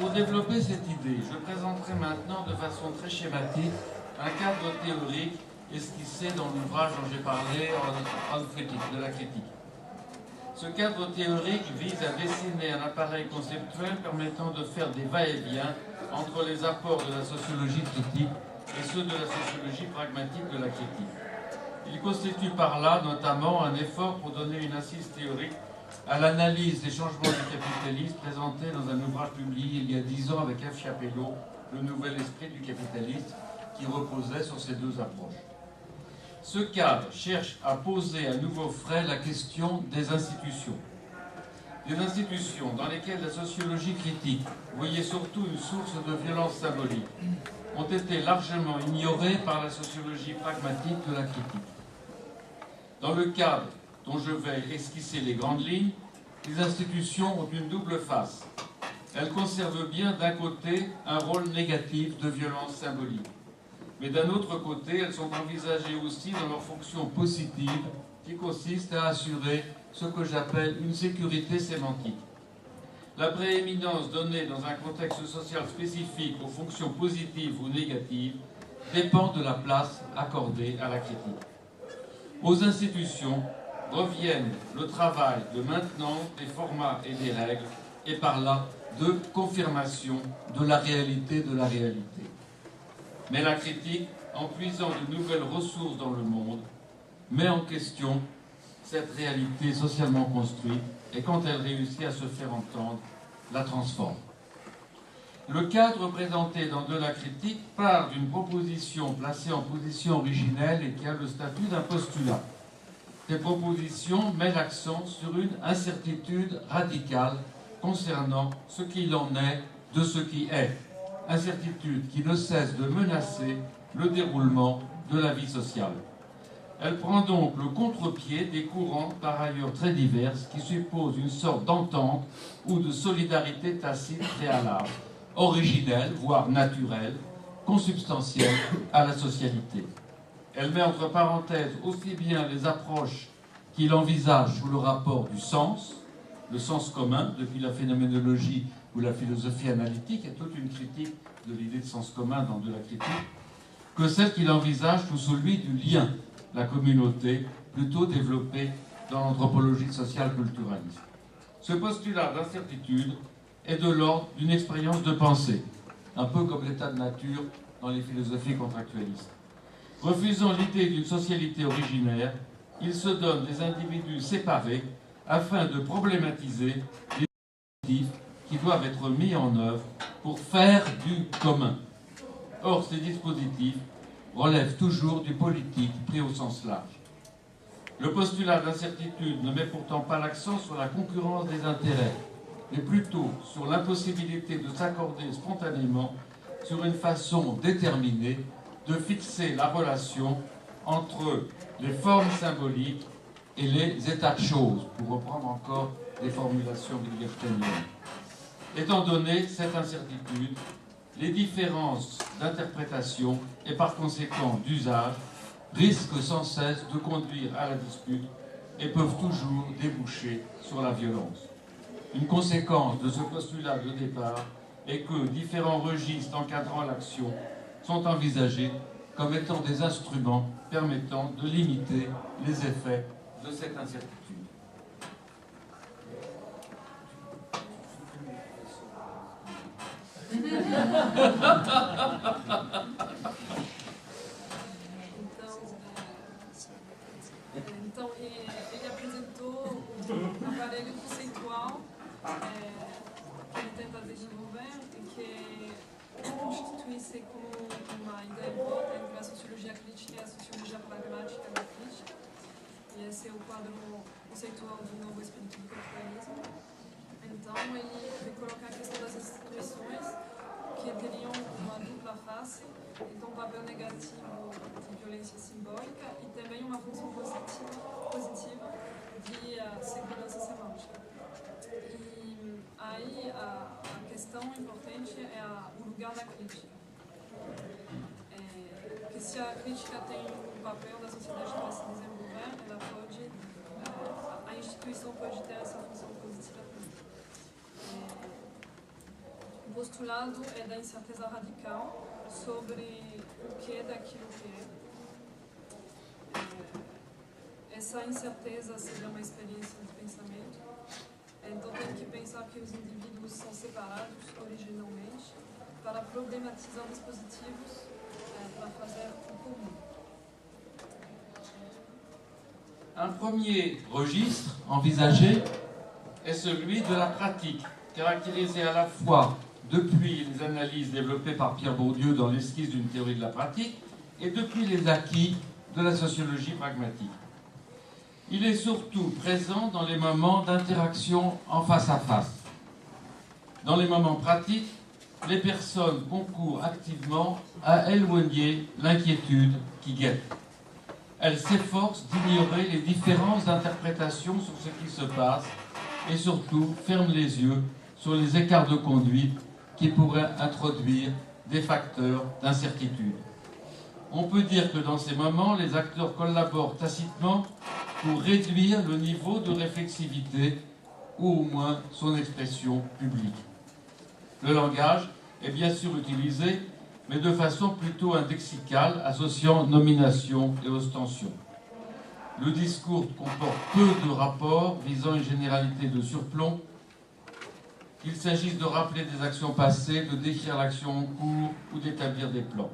Pour développer cette idée, je présenterai maintenant de façon très schématique un cadre théorique esquissé dans l'ouvrage dont j'ai parlé en critique, de la critique. Ce cadre théorique vise à dessiner un appareil conceptuel permettant de faire des va-et-vient entre les apports de la sociologie critique et ceux de la sociologie pragmatique de la critique. Il constitue par là notamment un effort pour donner une assise théorique à l'analyse des changements du capitalisme présenté dans un ouvrage publié il y a 10 ans avec F. Chapelot, Le nouvel esprit du capitalisme, qui reposait sur ces deux approches. Ce cadre cherche à poser à nouveau frais la question des institutions. Des institutions dans lesquelles la sociologie critique voyait surtout une source de violence symbolique, ont été largement ignorées par la sociologie pragmatique de la critique. Dans le cadre dont je vais esquisser les grandes lignes, les institutions ont une double face. Elles conservent bien d'un côté un rôle négatif de violence symbolique, mais d'un autre côté, elles sont envisagées aussi dans leur fonction positive qui consiste à assurer ce que j'appelle une sécurité sémantique. La prééminence donnée dans un contexte social spécifique aux fonctions positives ou négatives dépend de la place accordée à la critique. Aux institutions reviennent le travail de maintenance des formats et des règles et par là de confirmation de la réalité de la réalité. Mais la critique, en puisant de nouvelles ressources dans le monde, met en question cette réalité socialement construite et quand elle réussit à se faire entendre, la transforme. Le cadre présenté dans De la critique part d'une proposition placée en position originelle et qui a le statut d'un postulat. Cette proposition met l'accent sur une incertitude radicale concernant ce qu'il en est de ce qui est. Incertitude qui ne cesse de menacer le déroulement de la vie sociale. Elle prend donc le contre-pied des courants par ailleurs très divers qui supposent une sorte d'entente ou de solidarité tacite préalable, originelle, voire naturelle, consubstantielle à la socialité. Elle met entre parenthèses aussi bien les approches qu'il envisage sous le rapport du sens, le sens commun, depuis la phénoménologie ou la philosophie analytique, et toute une critique de l'idée de sens commun dans De la critique, que celle qu'il envisage sous celui du lien, la communauté, plutôt développée dans l'anthropologie sociale culturaliste. Ce postulat d'incertitude est de l'ordre d'une expérience de pensée, un peu comme l'état de nature dans les philosophies contractualistes. Refusant l'idée d'une socialité originaire, il se donne des individus séparés afin de problématiser les dispositifs qui doivent être mis en œuvre pour faire du commun. Or, ces dispositifs relèvent toujours du politique pris au sens large. Le postulat d'incertitude ne met pourtant pas l'accent sur la concurrence des intérêts, mais plutôt sur l'impossibilité de s'accorder spontanément sur une façon déterminée de fixer la relation entre les formes symboliques et les états de choses, pour reprendre encore des formulations wittgensteiniennes. Étant donné cette incertitude, les différences d'interprétation et par conséquent d'usage risquent sans cesse de conduire à la dispute et peuvent toujours déboucher sur la violence. Une conséquence de ce postulat de départ est que différents registres encadrant l'action sont envisagés comme étant des instruments permettant de limiter les effets de cette incertitude. Então, ele apresentou um aparelho conceitual que ele tenta desenvolver e que constitui-se como uma ideia volta entre a sociologia crítica e a sociologia pragmática da crítica. E esse é o quadro conceitual do novo espírito do capitalismo. Então, ele vai colocar a questão das instituições que teriam uma dupla face, então um papel negativo de violência simbólica e também uma função positiva de segurança semântica. E aí a questão importante é o lugar da crítica. Que se a crítica tem um papel na sociedade para se desenvolver, ela pode, a instituição pode ter essa função positiva também. O postulado é da incerteza radical sobre o que é daquilo que é. Essa incerteza seria uma experiência de pensamento. Então tem que pensar que os indivíduos são separados originalmente para problematizar dispositivos para fazer o comum. Un premier registre envisagé est celui de la pratique, caractérisé à la fois depuis les analyses développées par Pierre Bourdieu dans l'esquisse d'une théorie de la pratique et depuis les acquis de la sociologie pragmatique. Il est surtout présent dans les moments d'interaction en face à face. Dans les moments pratiques, les personnes concourent activement à éloigner l'inquiétude qui guette. Elles s'efforcent d'ignorer les différences d'interprétation sur ce qui se passe et surtout ferment les yeux sur les écarts de conduite qui pourraient introduire des facteurs d'incertitude. On peut dire que dans ces moments, les acteurs collaborent tacitement pour réduire le niveau de réflexivité ou au moins son expression publique. Le langage est bien sûr utilisé, mais de façon plutôt indexicale, associant nomination et ostension. Le discours comporte peu de rapports visant une généralité de surplomb qu'il s'agisse de rappeler des actions passées, de décrire l'action en cours ou d'établir des plans.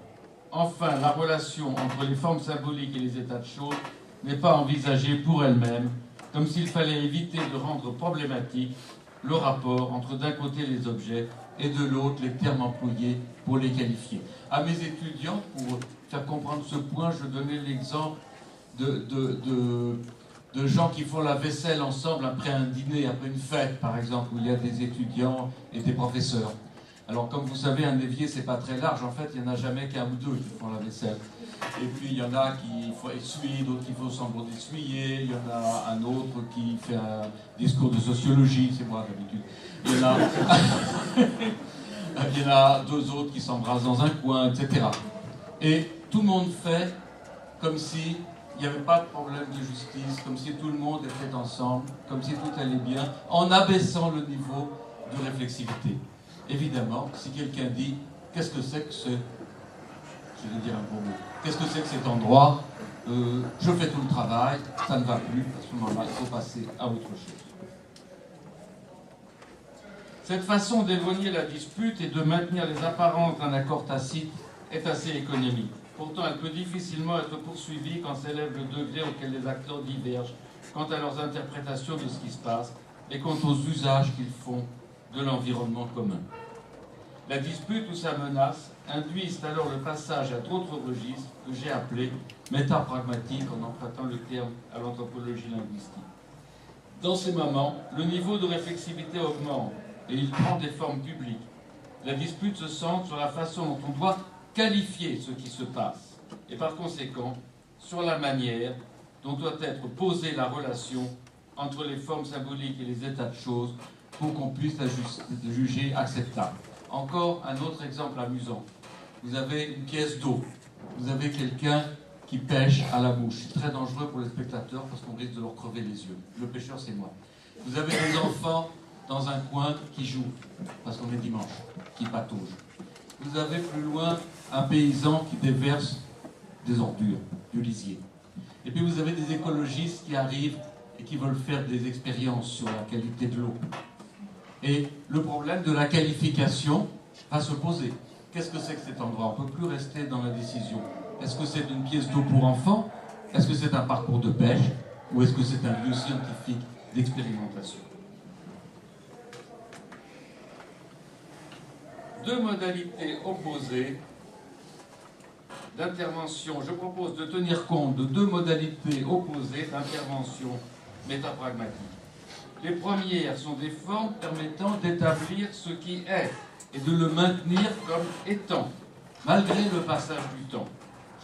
Enfin, la relation entre les formes symboliques et les états de choses n'est pas envisagée pour elle-même, comme s'il fallait éviter de rendre problématique le rapport entre d'un côté les objets et de l'autre les termes employés pour les qualifier. À mes étudiants, pour faire comprendre ce point, je donnais l'exemple de gens qui font la vaisselle ensemble après un dîner, après une fête par exemple, où il y a des étudiants et des professeurs. Alors comme vous savez, un évier c'est pas très large, en fait il n'y en a jamais qu'un ou deux qui font la vaisselle. Et puis il y en a qui faut essuyer, d'autres qui font semblant d'essuyer, il y en a un autre qui fait un discours de sociologie, c'est moi d'habitude. Il y en a deux autres qui s'embrassent dans un coin, etc. Et tout le monde fait comme si il n'y avait pas de problème de justice, comme si tout le monde était ensemble, comme si tout allait bien, en abaissant le niveau de réflexivité. Évidemment, si quelqu'un dit « qu'est-ce que c'est que ce... » je vais dire un gros mot. « Qu'est-ce que c'est que cet endroit je fais tout le travail, ça ne va plus. » À ce moment-là, il faut passer à autre chose. Cette façon d'éloigner la dispute et de maintenir les apparences d'un accord tacite est assez économique. Pourtant, elle peut difficilement être poursuivie quand s'élève le degré auquel les acteurs divergent quant à leurs interprétations de ce qui se passe et quant aux usages qu'ils font de l'environnement commun. La dispute ou sa menace induisent alors le passage à d'autres registres que j'ai appelés métapragmatiques en empruntant le terme à l'anthropologie linguistique. Dans ces moments, le niveau de réflexivité augmente et il prend des formes publiques. La dispute se centre sur la façon dont on doit qualifier ce qui se passe et par conséquent sur la manière dont doit être posée la relation entre les formes symboliques et les états de choses pour qu'on puisse la juger acceptable. Encore un autre exemple amusant. Vous avez une pièce d'eau, vous avez quelqu'un qui pêche à la mouche. C'est très dangereux pour les spectateurs parce qu'on risque de leur crever les yeux. Le pêcheur, c'est moi. Vous avez des enfants dans un coin qui jouent, parce qu'on est dimanche, qui pataugent. Vous avez plus loin un paysan qui déverse des ordures, du lisier. Et puis vous avez des écologistes qui arrivent et qui veulent faire des expériences sur la qualité de l'eau. Et le problème de la qualification va se poser. Qu'est-ce que c'est que cet endroit? On ne peut plus rester dans la décision. Est-ce que c'est une pièce d'eau pour enfants? Est-ce que c'est un parcours de pêche? Ou est-ce que c'est un lieu scientifique d'expérimentation? Deux modalités opposées d'intervention. Je propose de tenir compte de deux modalités opposées d'intervention métapragmatique. Les premières sont des formes permettant d'établir ce qui est et de le maintenir comme étant, malgré le passage du temps.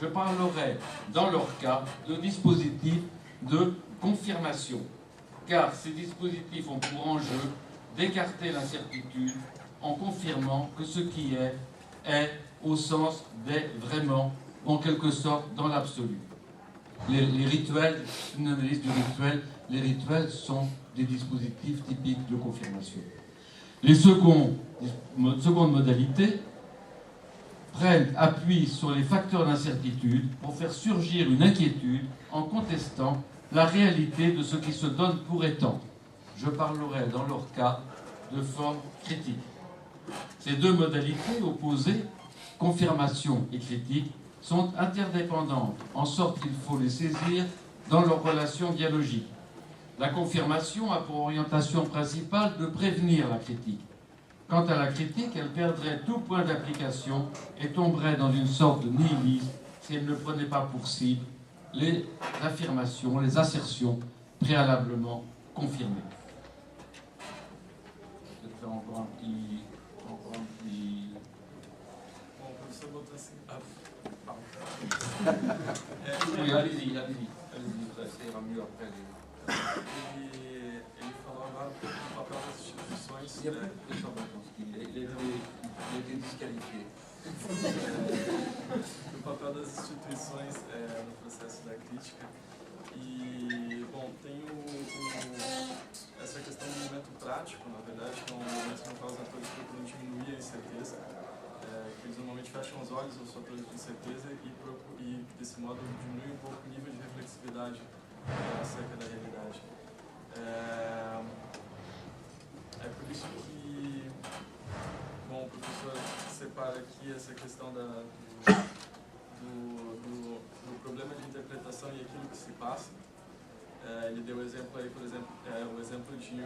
Je parlerai, dans leur cas, de dispositifs de confirmation, car ces dispositifs ont pour enjeu d'écarter l'incertitude en confirmant que ce qui est au sens des vraiment, en quelque sorte dans l'absolu. Les rituels, une analyse du rituel, les rituels sont des dispositifs typiques de confirmation. Les secondes modalités prennent appui sur les facteurs d'incertitude pour faire surgir une inquiétude en contestant la réalité de ce qui se donne pour étant. Je parlerai dans leur cas de forme critique. Ces deux modalités opposées, confirmation et critique, sont interdépendantes, en sorte qu'il faut les saisir dans leur relation dialogique. La confirmation a pour orientation principale de prévenir la critique. Quant à la critique, elle perdrait tout point d'application et tomberait dans une sorte de nihilisme si elle ne prenait pas pour cible les affirmations, les assertions préalablement confirmées. Je vais faire encore un petit... Bom, professor botou assim. Pardon. Oui, allez-y, ça ira mieux après. Ele falou agora do papel das instituições. Il n'y a plus de professeur Bertonski, il a été disqualifié. Do papel das instituições no processo da crítica. E, bom, tem essa questão do momento prático, na verdade, que é um momento no qual os atores procuram diminuir a incerteza, que eles normalmente fecham os olhos aos fatores de incerteza e desse modo, diminuem um pouco o nível de reflexividade acerca da realidade. É por isso que, bom, o professor separa aqui essa questão do problema de interpretação e aquilo que se passa. Ele deu o exemplo aí, por exemplo, o exemplo de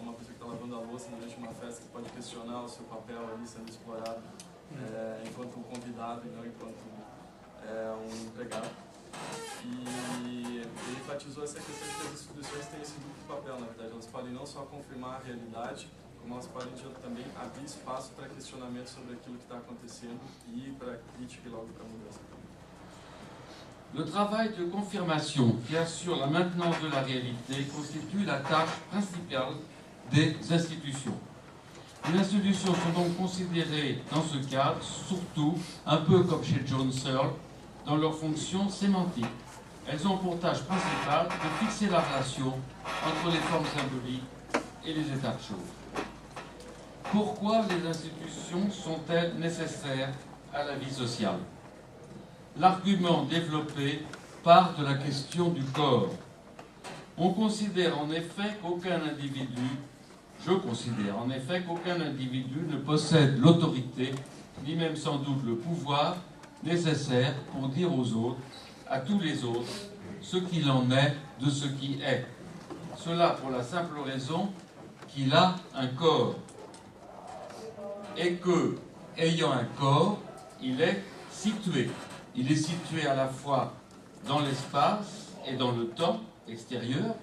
uma pessoa que está lavando a louça durante uma festa que pode questionar o seu papel ali sendo explorado enquanto um convidado e não enquanto um empregado. E ele enfatizou essa questão de que as instituições têm esse duplo papel, na verdade. Elas podem não só confirmar a realidade, como elas podem também abrir espaço para questionamento sobre aquilo que está acontecendo e para crítica e logo para mudança. Le travail de confirmation qui assure la maintenance de la réalité constitue la tâche principale des institutions. Les institutions sont donc considérées dans ce cadre, surtout, un peu comme chez John Searle, dans leur fonction sémantique. Elles ont pour tâche principale de fixer la relation entre les formes symboliques et les états de choses. Pourquoi les institutions sont-elles nécessaires à la vie sociale? L'argument développé part de la question du corps. On considère en effet qu'aucun individu, je considère en effet qu'aucun individu ne possède l'autorité, ni même sans doute le pouvoir nécessaire pour dire aux autres, à tous les autres, ce qu'il en est de ce qui est. Cela pour la simple raison qu'il a un corps. Et que, ayant un corps, il est situé. Il est situé à la fois dans l'espace et dans le temps extérieur,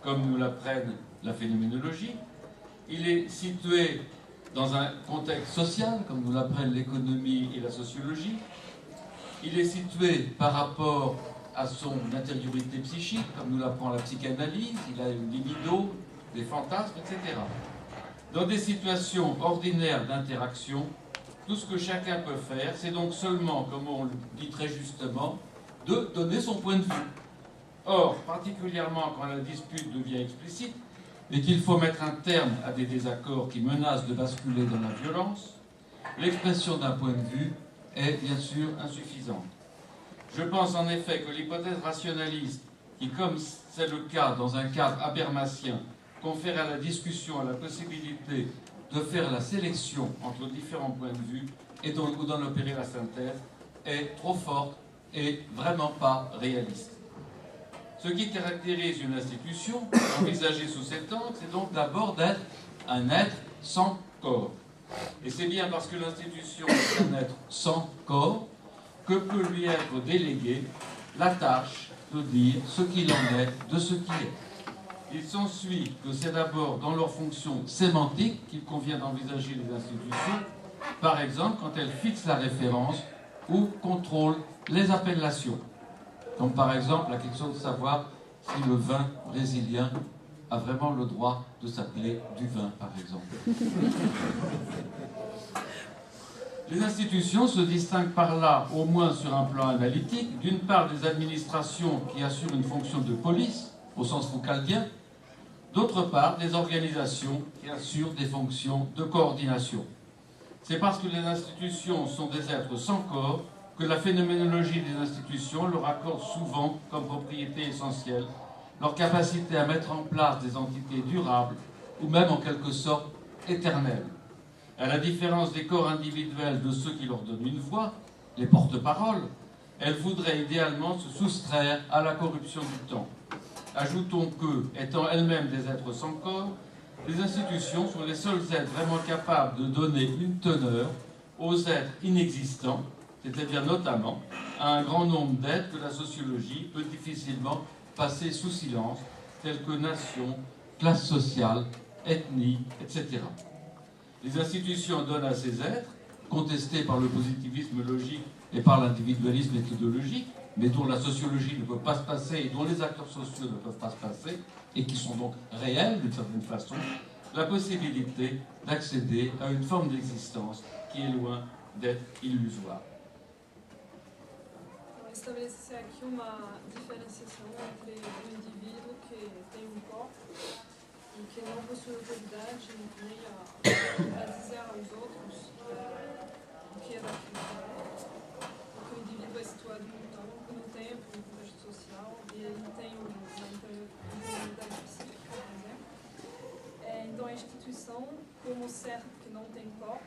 comme nous l'apprennent la phénoménologie. Il est situé dans un contexte social, comme nous l'apprennent l'économie et la sociologie. Il est situé par rapport à son intériorité psychique, comme nous l'apprend la psychanalyse. Il a une libido, des fantasmes, etc. Dans des situations ordinaires d'interaction, tout ce que chacun peut faire, c'est donc seulement, comme on le dit très justement, de donner son point de vue. Or, particulièrement quand la dispute devient explicite et qu'il faut mettre un terme à des désaccords qui menacent de basculer dans la violence, l'expression d'un point de vue est bien sûr insuffisante. Je pense en effet que l'hypothèse rationaliste, qui, comme c'est le cas dans un cadre habermasien, confère à la discussion la possibilité de faire la sélection entre différents points de vue et ou d'en opérer la synthèse, est trop forte et vraiment pas réaliste. Ce qui caractérise une institution, envisagée sous cet angle, c'est donc d'abord d'être un être sans corps. Et c'est bien parce que l'institution est un être sans corps que peut lui être déléguée la tâche de dire ce qu'il en est de ce qui est. Il s'ensuit que c'est d'abord dans leur fonction sémantique qu'il convient d'envisager les institutions, par exemple quand elles fixent la référence ou contrôlent les appellations. Comme par exemple la question de savoir si le vin brésilien a vraiment le droit de s'appeler du vin, par exemple. Les institutions se distinguent par là, au moins sur un plan analytique, d'une part des administrations qui assurent une fonction de police, au sens foucaldien, d'autre part des organisations qui assurent des fonctions de coordination. C'est parce que les institutions sont des êtres sans corps que la phénoménologie des institutions leur accorde souvent comme propriété essentielle leur capacité à mettre en place des entités durables ou même en quelque sorte éternelles. À la différence des corps individuels de ceux qui leur donnent une voix, les porte-paroles, elles voudraient idéalement se soustraire à la corruption du temps. Ajoutons que, étant elles-mêmes des êtres sans corps, les institutions sont les seuls êtres vraiment capables de donner une teneur aux êtres inexistants, c'est-à-dire notamment à un grand nombre d'êtres que la sociologie peut difficilement passer sous silence, tels que nations, classes sociales, ethnies, etc. Les institutions donnent à ces êtres, contestés par le positivisme logique et par l'individualisme méthodologique, mais dont la sociologie ne peut pas se passer et dont les acteurs sociaux ne peuvent pas se passer, et qui sont donc réels d'une certaine façon, la possibilité d'accéder à une forme d'existence qui est loin d'être illusoire. Estabelecer aqui uma diferenciação entre o indivíduo que tem um corpo e que não possui autoridade nem a dizer aos outros o que é daquilo que é. Porque o indivíduo é situado no tempo, no contexto social, e ele tem uma interioridade psíquica, por exemplo. Então a instituição ser que não tem corpo,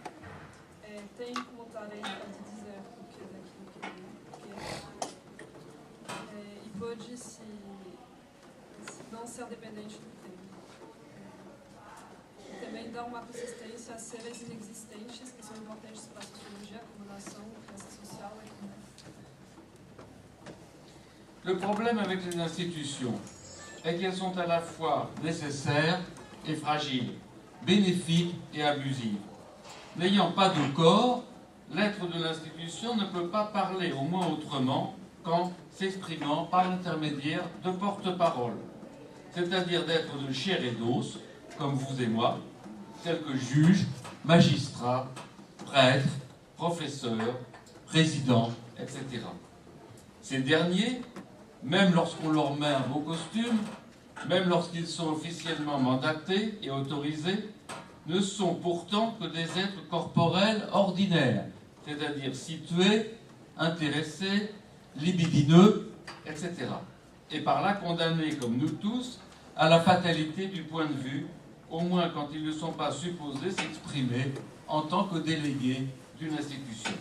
tem como tarefa de dizer o que é daquilo que é, e pode não ser dependente do tempo. E também dá uma consistência a seres inexistentes que são importantes para a sociologia, como nação, classe sociale et comme. Le problème avec les institutions est qu'elles sont à la fois nécessaires et fragiles, bénéfiques et abusives. N'ayant pas de corps, l'être de l'institution ne peut pas parler, au moins autrement, qu'en s'exprimant par l'intermédiaire de porte-parole, c'est-à-dire d'être de chair et d'os, comme vous et moi, tels que juges, magistrats, prêtres, professeurs, présidents, etc. Ces derniers, même lorsqu'on leur met un beau costume, même lorsqu'ils sont officiellement mandatés et autorisés, ne sont pourtant que des êtres corporels ordinaires, c'est-à-dire situés, intéressés, libidineux, etc. Et par là condamnés, comme nous tous, à la fatalité du point de vue, au moins quand ils ne sont pas supposés s'exprimer en tant que délégués d'une institution.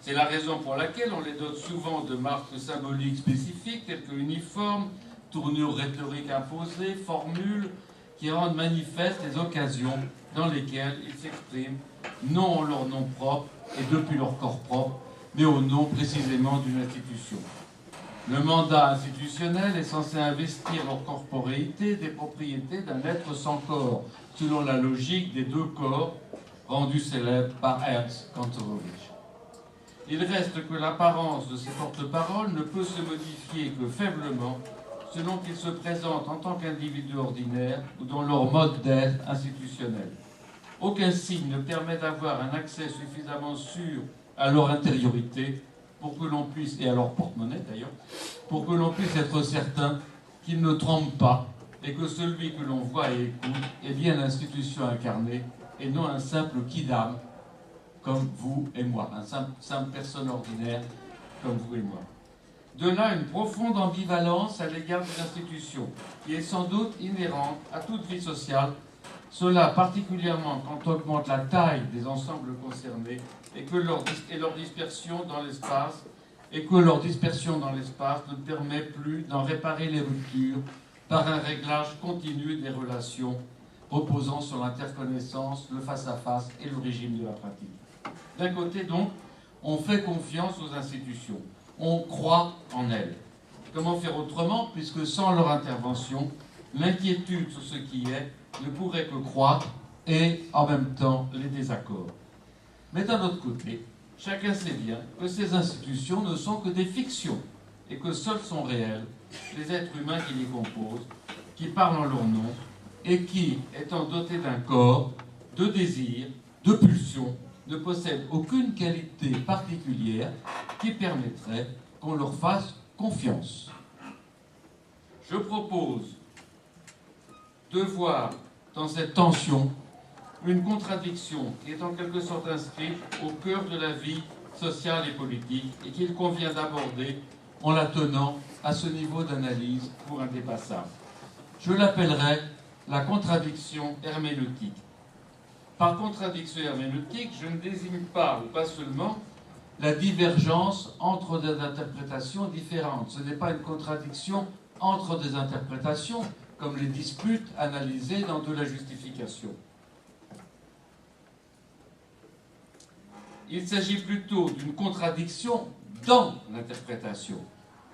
C'est la raison pour laquelle on les dote souvent de marques symboliques spécifiques, telles que uniformes, tournures rhétoriques imposées, formules, qui rendent manifestes les occasions dans lesquelles ils s'expriment, non en leur nom propre et depuis leur corps propre, mais au nom précisément d'une institution. Le mandat institutionnel est censé investir leur corporéité des propriétés d'un être sans corps, selon la logique des deux corps, rendue célèbre par Ernst Kantorowicz. Il reste que l'apparence de ces porte-paroles ne peut se modifier que faiblement selon qu'ils se présentent en tant qu'individus ordinaires ou dans leur mode d'être institutionnel. Aucun signe ne permet d'avoir un accès suffisamment sûr à leur intériorité pour que l'on puisse, et à leur porte-monnaie d'ailleurs, pour que l'on puisse être certain qu'ils ne trompent pas et que celui que l'on voit et écoute est bien l'institution incarnée et non un simple quidam comme vous et moi, un simple personne ordinaire comme vous et moi. De là une profonde ambivalence à l'égard d'une institution, qui est sans doute inhérente à toute vie sociale, cela particulièrement quand augmente la taille des ensembles concernés et leur dispersion dans l'espace, ne permet plus d'en réparer les ruptures par un réglage continu des relations reposant sur l'interconnaissance, le face-à-face et le régime de la pratique. D'un côté donc, on fait confiance aux institutions. On croit en elles. Comment faire autrement, puisque sans leur intervention, l'inquiétude sur ce qui est ne pourrait que croître et, en même temps, les désaccords. Mais d'un autre côté, chacun sait bien que ces institutions ne sont que des fictions et que seuls sont réels les êtres humains qui les composent, qui parlent en leur nom et qui, étant dotés d'un corps, de désirs, de pulsions, ne possèdent aucune qualité particulière qui permettrait qu'on leur fasse confiance. Je propose de voir dans cette tension une contradiction qui est en quelque sorte inscrite au cœur de la vie sociale et politique et qu'il convient d'aborder en la tenant à ce niveau d'analyse pour indépassable. Je l'appellerai la contradiction herméneutique. Par contradiction herméneutique, je ne désigne pas, ou pas seulement, la divergence entre des interprétations différentes. Ce n'est pas une contradiction entre des interprétations, comme les disputes analysées dans de la justification. Il s'agit plutôt d'une contradiction dans l'interprétation,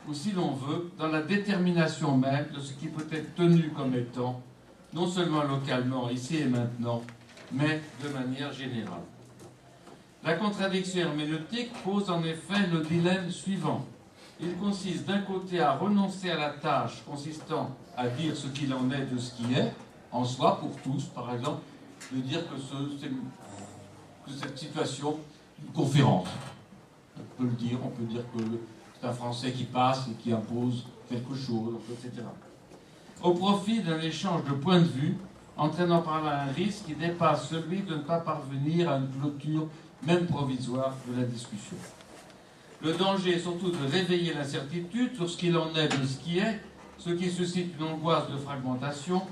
ou si l'on veut, dans la détermination même de ce qui peut être tenu comme étant, non seulement localement, ici et maintenant, mais de manière générale. La contradiction herméneutique pose en effet le dilemme suivant. Il consiste d'un côté à renoncer à la tâche consistant à dire ce qu'il en est de ce qui est, en soi, pour tous, par exemple, de dire que cette situation est une conférence. On peut dire que c'est un Français qui passe et qui impose quelque chose, etc. Au profit d'un échange de points de vue, entraînant par là un risque qui dépasse celui de ne pas parvenir à une clôture, même provisoire, de la discussion. Le danger est surtout de réveiller l'incertitude sur ce qu'il en est de ce qui est, ce qui suscite une angoisse de fragmentation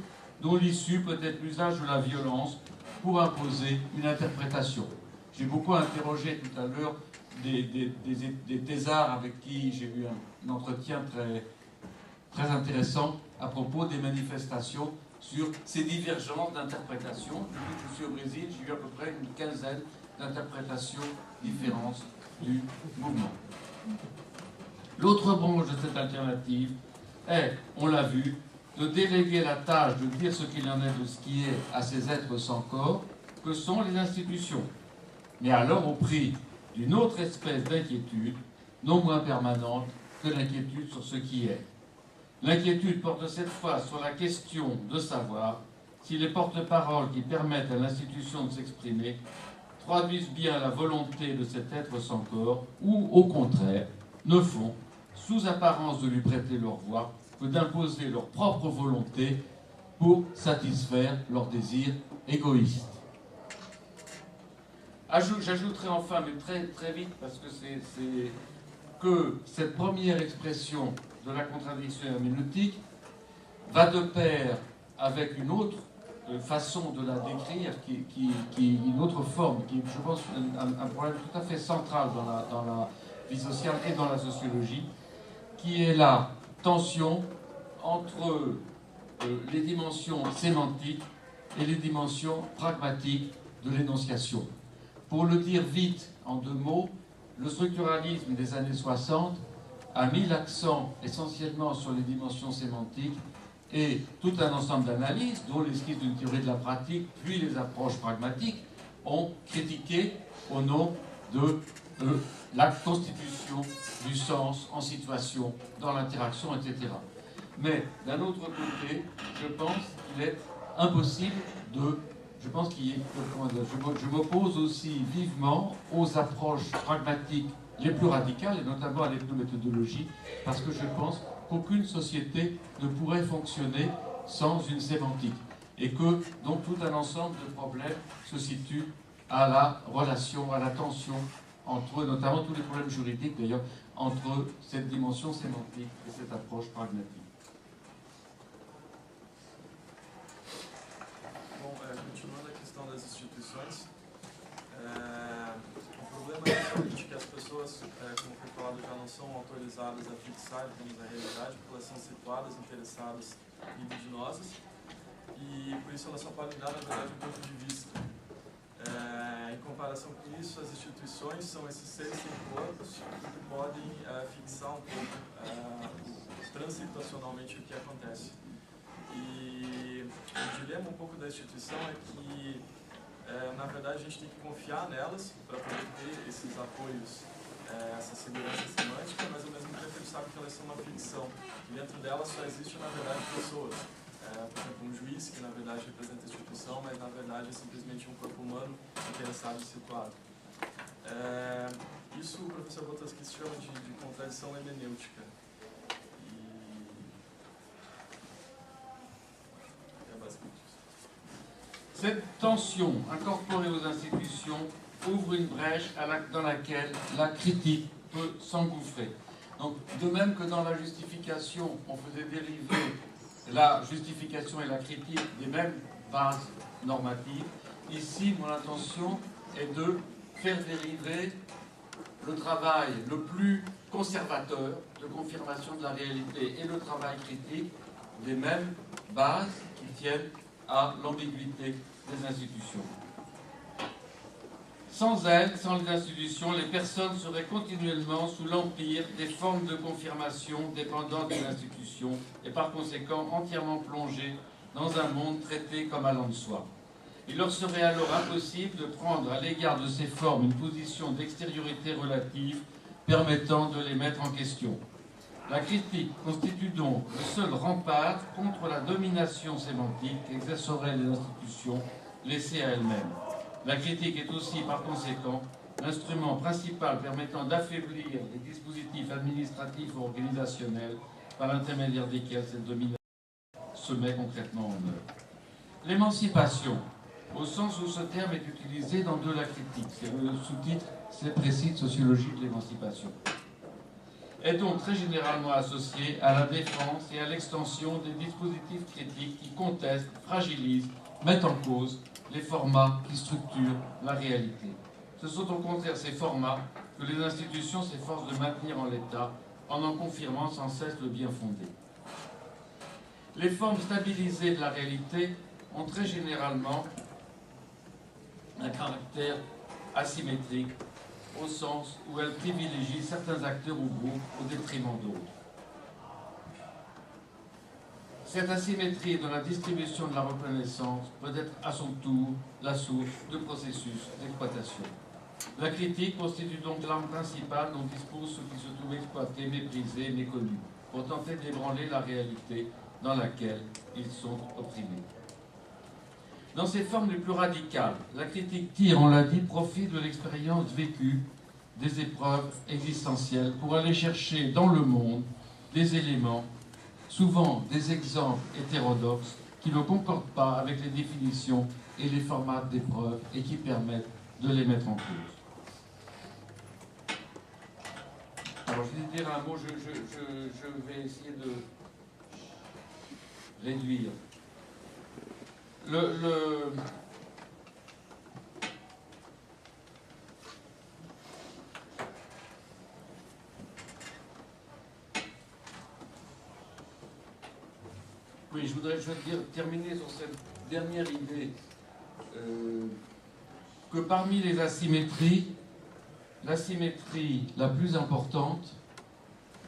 dont l'issue peut être l'usage de la violence pour imposer une interprétation. J'ai beaucoup interrogé tout à l'heure des thésards avec qui j'ai eu un entretien très intéressant à propos des manifestations sur ces divergences d'interprétation. Depuis que je suis au Brésil, j'ai eu à peu près une quinzaine d'interprétations différentes du mouvement. L'autre branche de cette alternative est, on l'a vu, de déléguer la tâche de dire ce qu'il en est de ce qui est à ces êtres sans corps, que sont les institutions, mais alors au prix d'une autre espèce d'inquiétude, non moins permanente que l'inquiétude sur ce qui est. L'inquiétude porte cette fois sur la question de savoir si les porte-paroles qui permettent à l'institution de s'exprimer traduisent bien la volonté de cet être sans corps ou, au contraire, ne font, sous apparence de lui prêter leur voix, que d'imposer leur propre volonté pour satisfaire leurs désirs égoïstes. J'ajouterai enfin, mais très vite, parce que c'est que cette première expression de la contradiction herméneutique va de pair avec une autre façon de la décrire, une autre forme, qui est, je pense, un problème tout à fait central dans la vie sociale et dans la sociologie, qui est la tension entre les dimensions sémantiques et les dimensions pragmatiques de l'énonciation. Pour le dire vite, en 2 mots, le structuralisme des années 60 a mis l'accent essentiellement sur les dimensions sémantiques et tout un ensemble d'analyses, dont l'esquisse d'une théorie de la pratique, puis les approches pragmatiques, ont critiqué au nom de la constitution du sens en situation, dans l'interaction, etc. Mais d'un autre côté, je pense qu'il est impossible de... Je m'oppose aussi vivement aux approches pragmatiques les plus radicales, et notamment à l'ethnométhodologie, parce que je pense qu'aucune société ne pourrait fonctionner sans une sémantique, et que donc tout un ensemble de problèmes se situe à la relation, à la tension entre, notamment tous les problèmes juridiques d'ailleurs, entre cette dimension sémantique et cette approche pragmatique. Bom, continuando a questão das instituições, o problema é justamente que as pessoas, como foi falado, já não são autorizadas a fixar, digamos, a realidade, porque elas são situadas, interessadas e libidinosas, e por isso elas só podem dar, na verdade, um ponto de vista. Em comparação com isso, as instituições são esses seres sem corpos que podem fixar um pouco transituacionalmente o que acontece. E o dilema um pouco da instituição é que, na verdade, a gente tem que confiar nelas para poder ter esses apoios, essa segurança semântica, mas ao mesmo tempo eles sabem que elas são uma ficção. E dentro delas só existe, na verdade, pessoas. Por exemplo, um juiz que, na verdade, representa a instituição, mas, na verdade, é simplesmente um corpo humano interessado e situado. Isso o professor Boltanski chama de contradição hermenêutica. Cette tension incorporée aux institutions ouvre une brèche dans laquelle la critique peut s'engouffrer. Donc, de même que dans la justification, on faisait dériver la justification et la critique des mêmes bases normatives, ici, mon intention est de faire dériver le travail le plus conservateur de confirmation de la réalité et le travail critique des mêmes bases qui tiennent à l'ambiguïté des institutions. Sans elles, sans les institutions, les personnes seraient continuellement sous l'empire des formes de confirmation dépendantes de l'institution et par conséquent entièrement plongées dans un monde traité comme allant de soi. Il leur serait alors impossible de prendre à l'égard de ces formes une position d'extériorité relative permettant de les mettre en question. La critique constitue donc le seul rempart contre la domination sémantique qu'exerceraient les institutions laissées à elles-mêmes. La critique est aussi, par conséquent, l'instrument principal permettant d'affaiblir les dispositifs administratifs ou organisationnels par l'intermédiaire desquels cette domination se met concrètement en œuvre. L'émancipation, au sens où ce terme est utilisé dans De la critique, c'est le sous-titre, c'est précis de sociologie de l'émancipation. est donc très généralement associée à la défense et à l'extension des dispositifs critiques qui contestent, fragilisent, mettent en cause les formats qui structurent la réalité. Ce sont au contraire ces formats que les institutions s'efforcent de maintenir en l'état en confirmant sans cesse le bien fondé. Les formes stabilisées de la réalité ont très généralement un caractère asymétrique, au sens où elles privilégient certains acteurs ou groupes au détriment d'autres. Cette asymétrie dans la distribution de la reconnaissance peut être à son tour la source de processus d'exploitation. La critique constitue donc l'arme principale dont disposent ceux qui se trouvent exploités, méprisés, méconnus, pour tenter d'ébranler la réalité dans laquelle ils sont opprimés. Dans ses formes les plus radicales, la critique tire, on l'a dit, profit de l'expérience vécue des épreuves existentielles pour aller chercher dans le monde des éléments, souvent des exemples hétérodoxes, qui ne concordent pas avec les définitions et les formats d'épreuves et qui permettent de les mettre en cause. Alors, je vais dire un mot, je vais essayer de réduire. Oui, je voudrais terminer sur cette dernière idée que parmi les asymétries, l'asymétrie la plus importante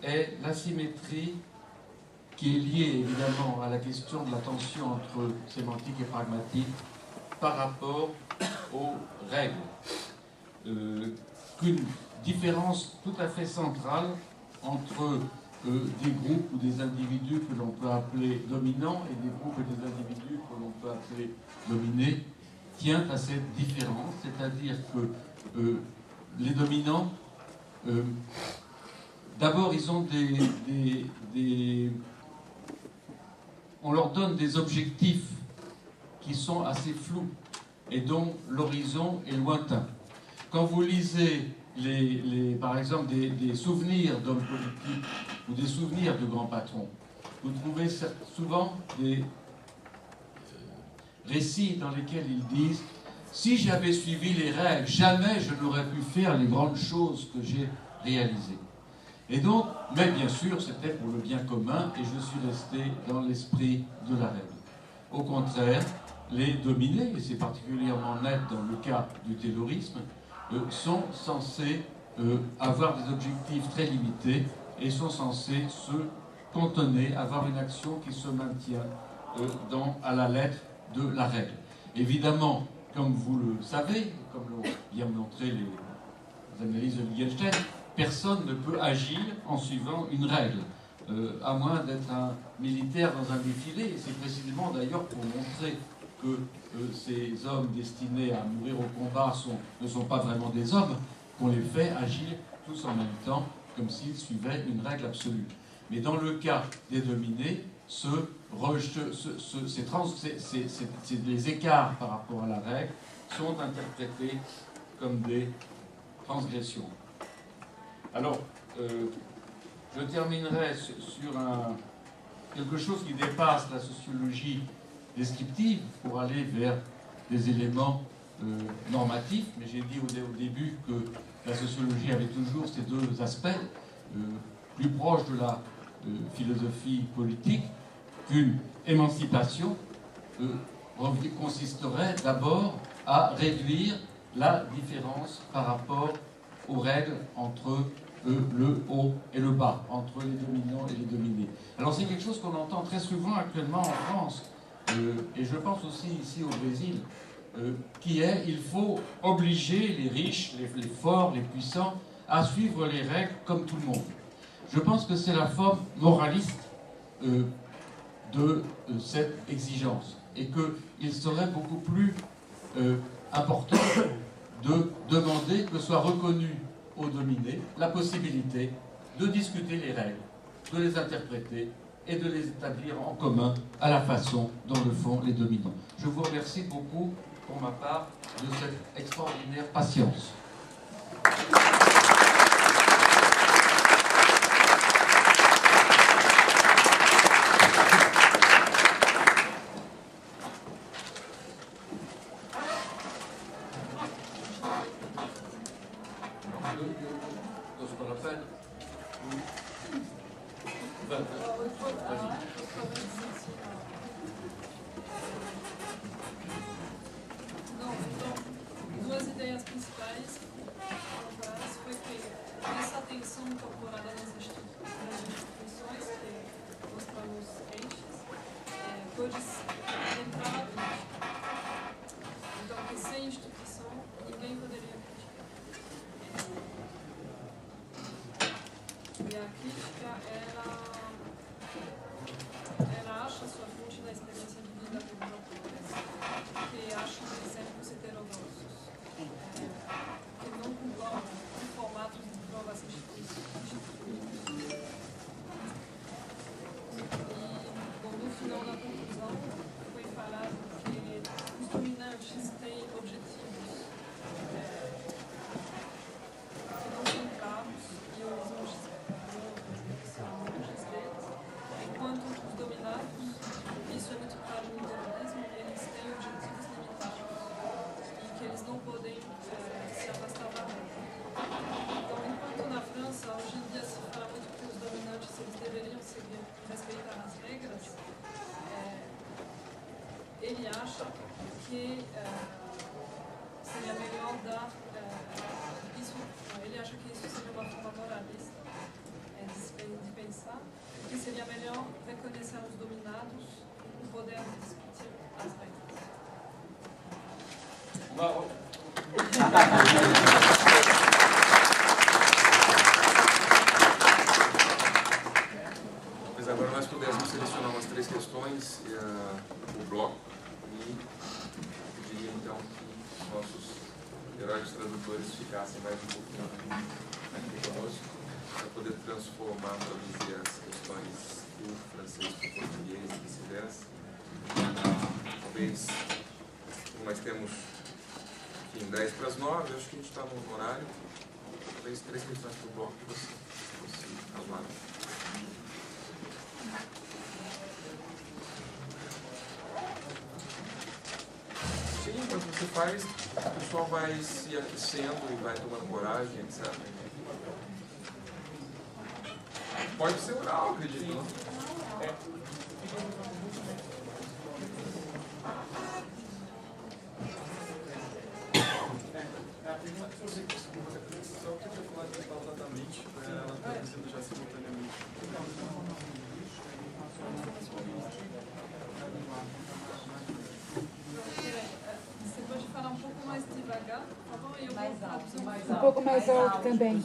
est l'asymétrie qui est liée évidemment à la question de la tension entre sémantique et pragmatique par rapport aux règles. Qu'une différence tout à fait centrale entre des groupes ou des individus que l'on peut appeler dominants et des groupes et des individus que l'on peut appeler dominés tient à cette différence, c'est-à-dire que les dominants, d'abord ils ont on leur donne des objectifs qui sont assez flous et dont l'horizon est lointain. Quand vous lisez par exemple des souvenirs d'hommes politiques ou des souvenirs de grands patrons, vous trouvez souvent des récits dans lesquels ils disent « Si j'avais suivi les règles, jamais je n'aurais pu faire les grandes choses que j'ai réalisées. » Et donc, mais bien sûr, c'était pour le bien commun et je suis resté dans l'esprit de la règle. Au contraire, les dominés, et c'est particulièrement net dans le cas du terrorisme, sont censés avoir des objectifs très limités et sont censés se cantonner, avoir une action qui se maintient à la lettre de la règle. Évidemment, comme vous le savez, comme l'ont bien montré les analyses de Wittgenstein, personne ne peut agir en suivant une règle, à moins d'être un militaire dans un défilé, et c'est précisément d'ailleurs pour montrer que ces hommes destinés à mourir au combat ne sont pas vraiment des hommes, qu'on les fait agir tous en même temps, comme s'ils suivaient une règle absolue. Mais dans le cas des dominés, les écarts par rapport à la règle sont interprétés comme des transgressions. Alors, je terminerai sur quelque chose qui dépasse la sociologie descriptive pour aller vers des éléments normatifs, mais j'ai dit au début que la sociologie avait toujours ces deux aspects, plus proches de la philosophie politique, qu'une émancipation consisterait d'abord à réduire la différence par rapport aux règles entre le haut et le bas, entre les dominants et les dominés. Alors c'est quelque chose qu'on entend très souvent actuellement en France, et je pense aussi ici au Brésil, qui est il faut obliger les riches, les forts, les puissants à suivre les règles comme tout le monde. Je pense que c'est la forme moraliste de cette exigence, et qu'il serait beaucoup plus important de demander que soit reconnue aux dominés la possibilité de discuter les règles, de les interpréter et de les établir en commun à la façon dont le font les dominants. Je vous remercie beaucoup pour ma part de cette extraordinaire patience. ce qu'on appelle. Duas ideias principais foi que essa atenção incorporada nas instituições, que mostramos eixos, pode entrar na crítica. Então, que sem instituição, ninguém poderia criticar. E a crítica, ela acha sua fonte na experiência de vida dos autores, que acham exemplos heterodoxos, que não concordam com formatos de provas instituídas. E, bom, no final da conclusão, foi falado que os dominantes têm objetivos que não são claros e são deles, enquanto os dominados, isso é muito claro no liberalismo, eles têm objetivos limitados e que eles não podem se afastar da regra. Então, enquanto na França, hoje em dia se fala muito que os dominantes eles deveriam seguir, respeitar as regras, ele acha que seria melhor dar isso, ele acha que isso seria uma forma moralista de pensar, que seria melhor reconhecer os dominados o poder de discutir as regras. Bravo. Mas agora nós pudéssemos selecionar umas 3 questões, o bloco, e pediria então que nossos heróis tradutores ficassem mais um pouquinho aqui conosco, para poder transformar, traduzir as questões do francês para o português e vice-versa. Talvez, como nós temos, enfim, 10 para as 9, acho que a gente está no horário. Talvez 3 questões para o bloco que você arrumar. Sim, enquanto você faz, o pessoal vai se aquecendo e vai tomando coragem, etc. Pode ser oral, acredito. Não? Só que eu tinha falado pausadamente, para ela estar dizendo já simultaneamente. Você pode falar um pouco mais devagar, por favor? Eu vou traduzir Um pouco mais alto também.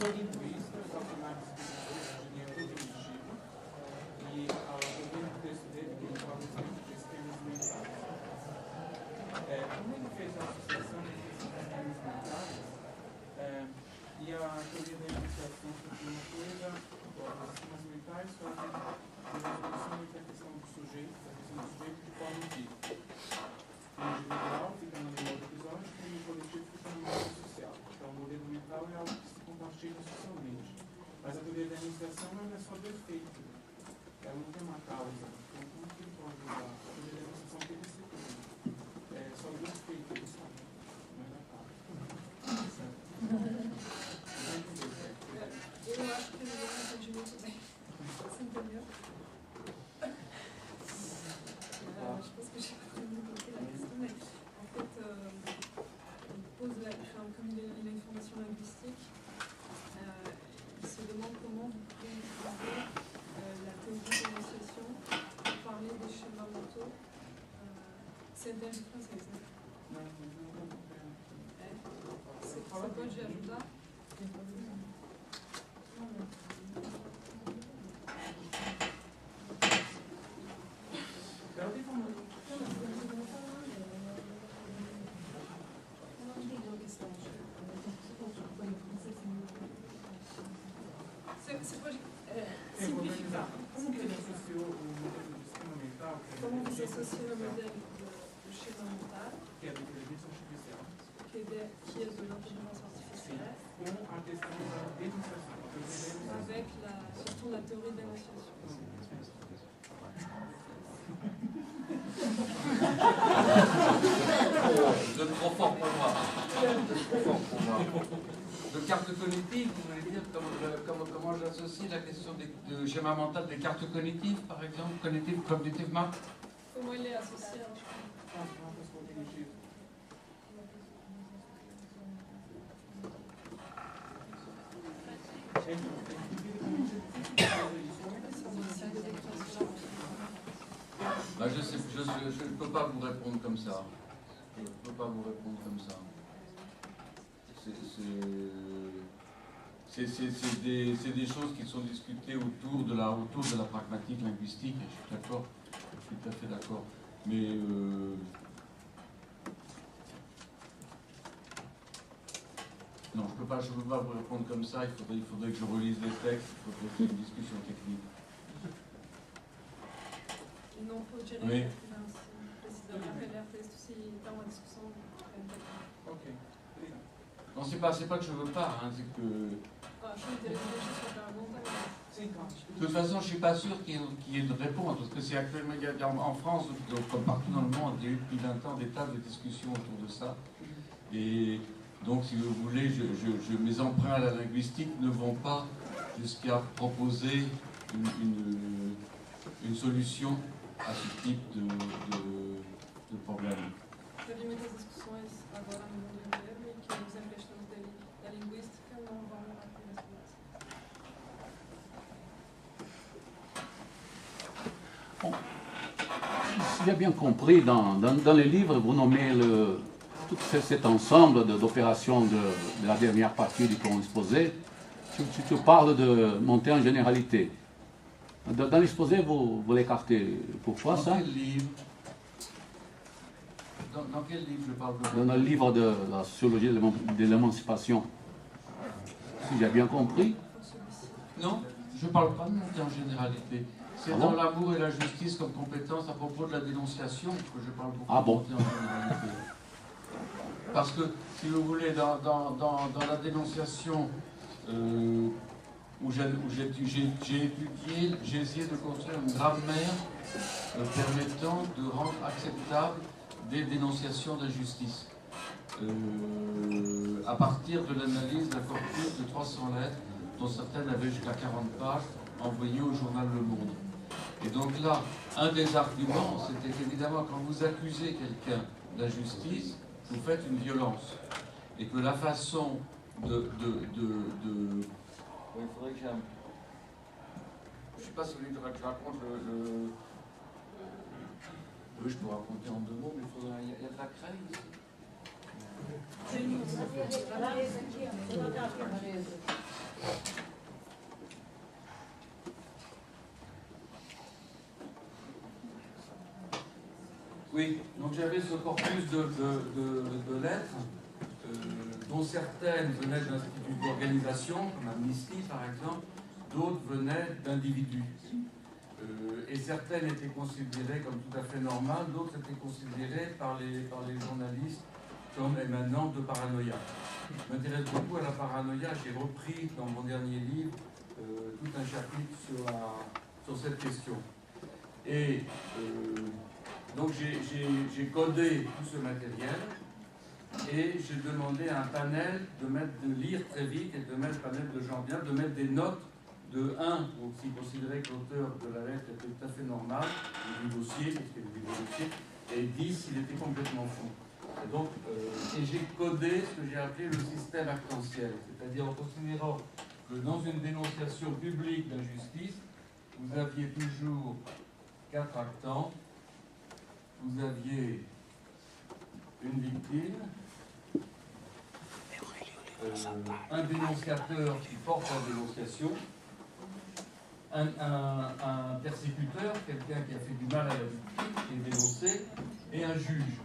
E a teoria da iniciação foi uma coisa, os sistemas mentais fazem a resolução da questão do sujeito, de forma empírica. O individual fica no nível do episódio e o coletivo fica no nível social. Então, o modelo mental é algo que se compartilha socialmente. Mas a teoria da iniciação é só do efeito. Ela não tem uma causa. Então, como que ele pode usar? A teoria da iniciação tem esse tipo. É só do efeito, sabe? Não é da causa. Certo? Eu acho que eu não entendi muito bem. Você entendeu? Je pense que j'ai pas vraiment compris la question, mais en fait, il pose comme il a une formation linguistique, il se demande comment vous pouvez utiliser la théorie de l'énonciation pour parler des schémas mentaux. C'est une belge française, né? Você pode ajudar? Você pode simplificar. Como que ele associou o modelo de sistema mental? Como você associa o modelo do schema mental, Que é da inteligência artificial, que é de l'intelligence artificielle, com a questão da denunciação. avec surtout la théorie de l'énonciation. Vous êtes trop fort pour moi. Vous êtes trop fort pour moi. Vous êtes cartes cognitives, vous voulez dire comment j'associe la question de schéma mental des cartes cognitives, par exemple, cognitive map? Comment il est associé à Mapas cognitivos. Bah, je ne peux pas vous répondre comme ça. Je ne peux pas vous répondre comme ça. C'est des choses qui sont discutées autour de la pragmatique linguistique, et je suis d'accord, je suis tout à fait d'accord. Mais non, je ne peux pas vous répondre comme ça, il faudrait que je relise les textes, il faudrait que j'ai une discussion technique. Não poderia Oui. precisar reler texto se está uma discussão. Ok, obrigado. Non, c'est pas que je veux pas, hein, c'est que... Acho interessante a sua pergunta, mas Sim, claro. De toute façon, je ne suis pas sûr qu'il y ait de réponse, parce que c'est actuellement, il y a en France, comme partout dans le monde, il y a eu depuis 20 ans des tas de discussions autour de ça. Et donc, si vous voulez, mes emprunts à la linguistique ne vont pas jusqu'à proposer une solution à ce type de problème. teve muitas discussões agora no mundo inteiro e que os empréstimos da linguística não vão apenas por isso. Si j'ai bien compris, dans les livres, vous nommez tout cet ensemble d'opérations de la dernière partie du courant exposé. Tu parles de monter en généralité. Dans l'exposé, vous l'écartez. Pourquoi ça? Dans quel livre je parle de... Dans le livre de la sociologie de l'émancipation. Si j'ai bien compris. Non, je ne parle pas de monter en généralité. C'est Ah dans bon? l'amour et la justice comme compétence à propos de la dénonciation que je parle beaucoup Ah de bon? monter en généralité. Parce que, si vous voulez, dans la dénonciation où j'ai étudié, j'ai essayé de construire une grammaire permettant de rendre acceptable des dénonciations d'injustice. À partir de l'analyse d'un corpus de 300 lettres, dont certaines avaient jusqu'à 40 pages, envoyées au journal Le Monde. Et donc là, un des arguments, c'était qu'évidemment, quand vous accusez quelqu'un d'injustice, vous faites une violence. Et que la façon de... Oui, il faudrait que j'aime. Je ne sais pas si vous voulez que je raconte le... Oui, je peux raconter en 2 mots, mais il faudrait... Il y a de la crème ici. Oui, donc j'avais ce corpus de lettres, dont certaines venaient d'instituts d'organisation, comme Amnesty par exemple, d'autres venaient d'individus. Et certaines étaient considérées comme tout à fait normales, d'autres étaient considérées par les journalistes comme émanant de paranoïa. Je m'intéresse beaucoup à la paranoïa, j'ai repris dans mon dernier livre tout un chapitre sur cette question. Et donc j'ai codé tout ce matériel et j'ai demandé à un panel de lire très vite et de mettre, panel de gens bien, de mettre des notes de 1, s'il considérait que l'auteur de la lettre était tout à fait normal, du dossier, parce qu'il y avait des dossiers, et 10 s'il était complètement fou. Et donc, j'ai codé ce que j'ai appelé le système actentiel, c'est-à-dire en considérant que dans une dénonciation publique d'injustice, vous aviez toujours 4 actants. Vous aviez une victime, un dénonciateur qui porte la dénonciation, un persécuteur, quelqu'un qui a fait du mal à la victime, qui est dénoncé, et un juge.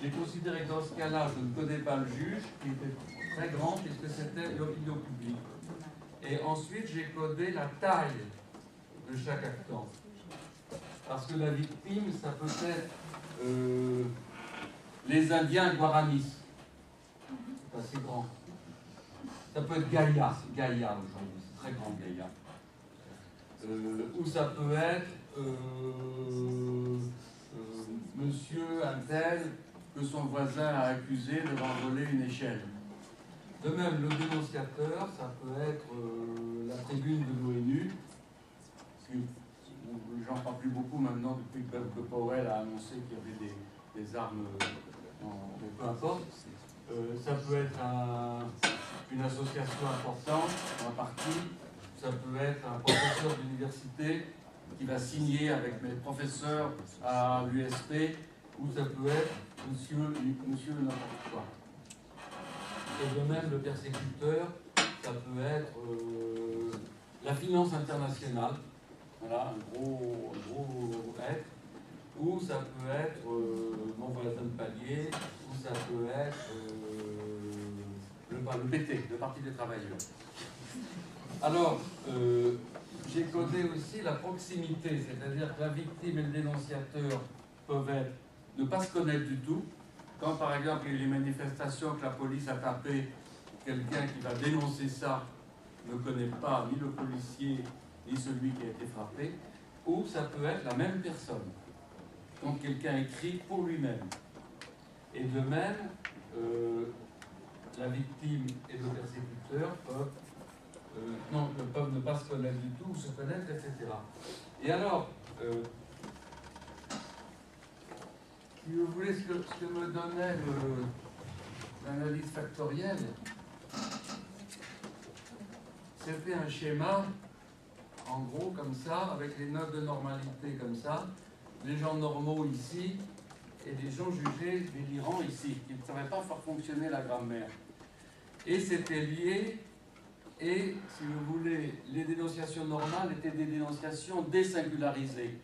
J'ai considéré que dans ce cas-là, je ne connais pas le juge, qui était très grand, puisque c'était l'opinion publique. Et ensuite, j'ai codé la taille de chaque actant. Parce que la victime, ça peut être les Indiens Guaranis. C'est assez grand. Ça peut être Gaïa aujourd'hui, c'est très grand Gaïa. Ou ça peut être monsieur un tel que son voisin a accusé d'avoir volé une échelle. De même, le dénonciateur, ça peut être la tribune de l'ONU. J'en parle plus beaucoup maintenant depuis que Powell a annoncé qu'il y avait des armes, peu importe. Ça peut être une association importante, un parti. Ça peut être un professeur d'université qui va signer avec mes professeurs à l'USP, ou ça peut être monsieur n'importe quoi. Et de même, le persécuteur, ça peut être la finance internationale, voilà, un gros être, ou ça peut être mon voisin de palier, ou ça peut être le PT, le Parti des Travailleurs. Alors, j'ai codé aussi la proximité, c'est-à-dire que la victime et le dénonciateur peuvent ne pas se connaître du tout. Quand par exemple il y a eu les manifestations que la police a tapé, quelqu'un qui va dénoncer ça ne connaît pas ni le policier ni celui qui a été frappé, ou ça peut être la même personne, quand quelqu'un écrit pour lui-même. Et de même, la victime et le persécuteur peuvent ne pas se connaître du tout, ou se connaître, etc. Et alors, si vous voulez, ce que me donnait l'analyse factorielle, c'était un schéma, en gros, comme ça, avec les notes de normalité comme ça, les gens normaux ici, et les gens jugés délirants ici, qui ne savaient pas faire fonctionner la grammaire. Et c'était lié, et si vous voulez, les dénonciations normales étaient des dénonciations désingularisées.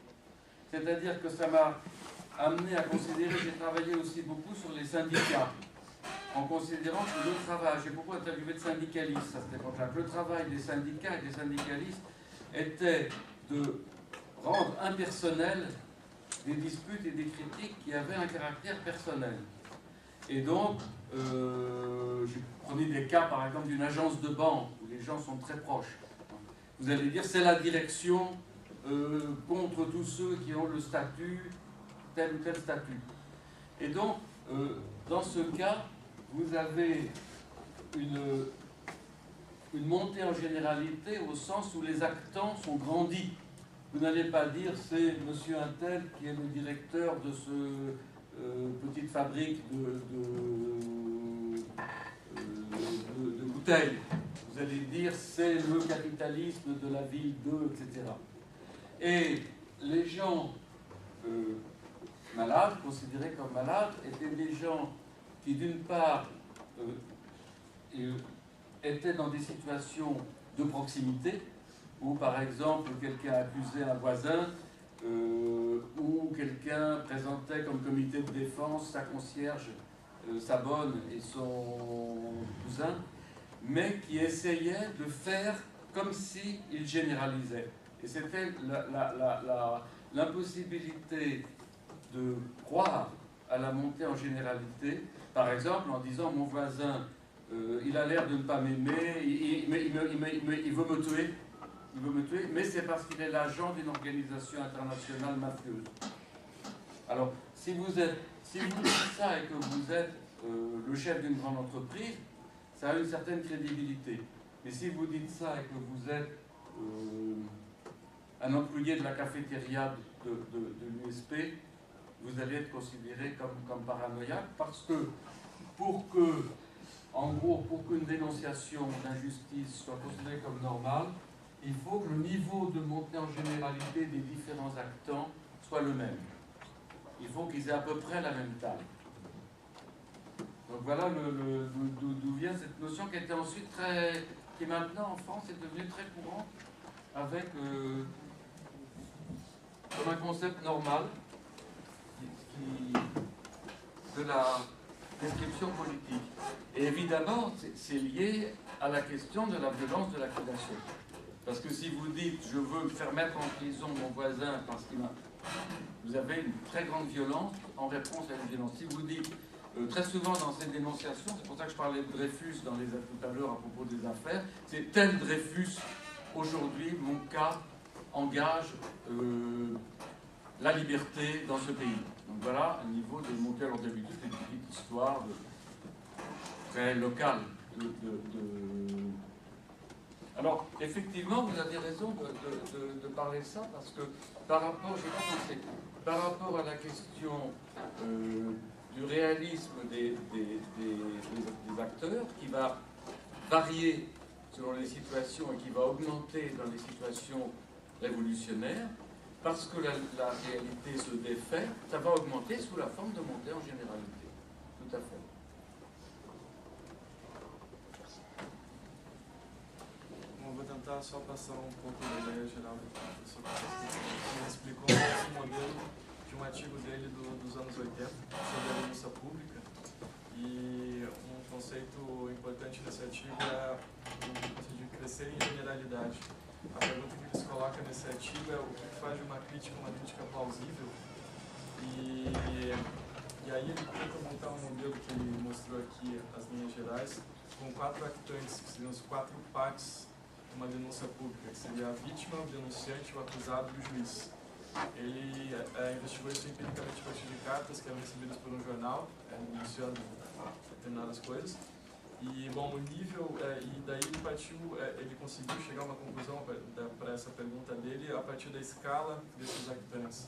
C'est-à-dire que ça m'a amené à considérer, j'ai travaillé aussi beaucoup sur les syndicats, en considérant que le travail, j'ai beaucoup interviewé de syndicalistes à cette époque-là, que le travail des syndicats et des syndicalistes était de rendre impersonnel des disputes et des critiques qui avaient un caractère personnel. Et donc, je prenais des cas, par exemple, d'une agence de banque, où les gens sont très proches. Vous allez dire, c'est la direction contre tous ceux qui ont le statut, tel ou tel statut. Et donc, dans ce cas, vous avez une montée en généralité au sens où les actants sont grandis. Vous n'allez pas dire c'est monsieur Untel qui est le directeur de ce petite fabrique de bouteilles. Vous allez dire c'est le capitalisme de la ville 2, etc. Et les gens malades, considérés comme malades, étaient des gens qui d'une part étaient dans des situations de proximité, où par exemple quelqu'un accusait un voisin, ou quelqu'un présentait comme comité de défense sa concierge, sa bonne et son cousin, mais qui essayait de faire comme s'il généralisait. Et c'était l'impossibilité de croire à la montée en généralité, par exemple en disant mon voisin, il a l'air de ne pas m'aimer, il veut me tuer. Il veut me tuer, mais c'est parce qu'il est l'agent d'une organisation internationale mafieuse. Alors, si vous dites ça et que vous êtes le chef d'une grande entreprise, ça a une certaine crédibilité. Mais si vous dites ça et que vous êtes un employé de la cafétéria de l'USP, vous allez être considéré comme paranoïaque, parce que en gros, pour qu'une dénonciation d'injustice soit considérée comme normale, il faut que le niveau de montée en généralité des différents actants soit le même. Il faut qu'ils aient à peu près la même taille. Donc voilà d'où vient cette notion qui était ensuite qui maintenant en France est devenue très courante avec comme un concept normal de la description politique. Et évidemment, c'est lié à la question de la violence de l'accusation. Parce que si vous dites « je veux faire mettre en prison mon voisin parce qu'il m'a », vous avez une très grande violence en réponse à une violence. Si vous dites très souvent dans ces dénonciations, c'est pour ça que je parlais de Dreyfus tout à l'heure à propos des affaires, c'est tel Dreyfus, aujourd'hui, mon cas engage la liberté dans ce pays. Donc voilà un niveau de montée. Alors d'habitude, c'est une petite histoire très locale, Alors, effectivement, vous avez raison de parler de ça, parce que par rapport, j'ai pas pensé, par rapport à la question du réalisme des acteurs, qui va varier selon les situations et qui va augmenter dans les situations révolutionnaires, parce que la réalité se défait, ça va augmenter sous la forme de montée en généralité. Tout à fait. Bom, vou tentar só passar um pouco da ideia geral do professor. Ele explicou um modelo de um artigo dele dos anos 80 sobre a denúncia pública, e um conceito importante desse artigo é o conceito de crescer em generalidade. A pergunta que eles colocam nesse artigo é o que faz de uma crítica plausível, e aí ele tenta montar um modelo que ele mostrou aqui, as linhas gerais, com 4 actantes, que seriam os 4 partes de uma denúncia pública, que seria a vítima, o denunciante, o acusado e o juiz. Ele investigou isso empiricamente a partir de cartas que eram recebidas por um jornal, denunciando determinadas coisas. E, bom, o nível, e daí ele partiu, ele conseguiu chegar a uma conclusão para essa pergunta dele a partir da escala desses actantes.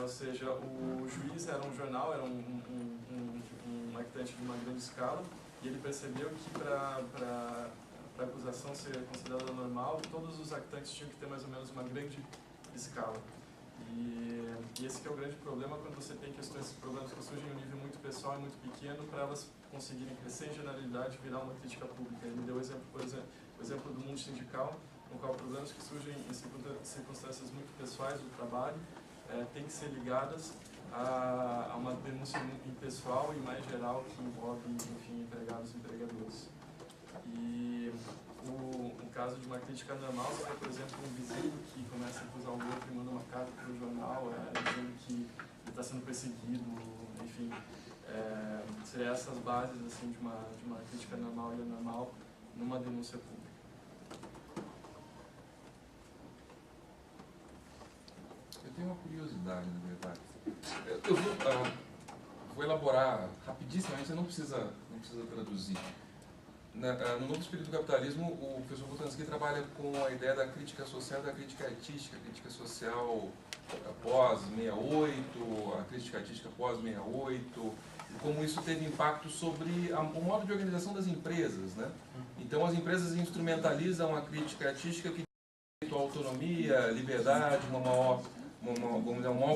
Ou seja, o juiz era um jornal, era um actante de uma grande escala, e ele percebeu que para a acusação ser considerada normal, todos os actantes tinham que ter mais ou menos uma grande escala. E esse que é o grande problema quando você tem problemas que surgem em um nível muito pessoal e muito pequeno, para elas conseguirem crescer em generalidade e virar uma crítica pública. Ele deu o exemplo do mundo sindical, no qual problemas que surgem em circunstâncias muito pessoais do trabalho têm que ser ligadas a uma denúncia impessoal e mais geral que envolve, enfim, empregados e empregadores. E o caso de uma crítica normal seria, por exemplo, um vizinho que começa a acusar o outro e manda uma carta para o jornal dizendo que ele está sendo perseguido, enfim. Seriam essas bases assim, de uma crítica normal e anormal numa denúncia pública. Eu tenho uma curiosidade, na verdade. Eu vou elaborar rapidissimamente, você não precisa traduzir. No Novo Espírito do Capitalismo, o professor Boltanski trabalha com a ideia da crítica social e da crítica artística. A crítica social pós-68, a crítica artística pós-68, e como isso teve impacto sobre o modo de organização das empresas, né? Então, as empresas instrumentalizam a crítica artística que tem autonomia, liberdade, um maior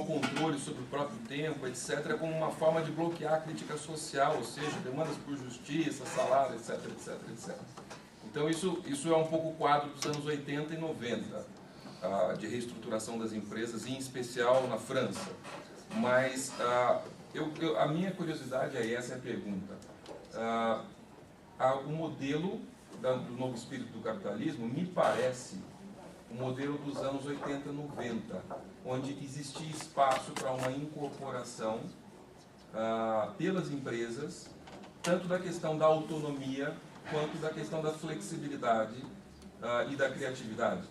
controle sobre o próprio tempo, etc., como uma forma de bloquear a crítica social, ou seja, demandas por justiça, salário, etc., etc., etc. Então, isso é um pouco o quadro dos anos 80 e 90, de reestruturação das empresas, em especial na França. Mas a minha curiosidade é essa, é a pergunta. O modelo do Novo Espírito do Capitalismo me parece o modelo dos anos 80 e 90, onde existia espaço para uma incorporação pelas empresas, tanto da questão da autonomia, quanto da questão da flexibilidade e da criatividade.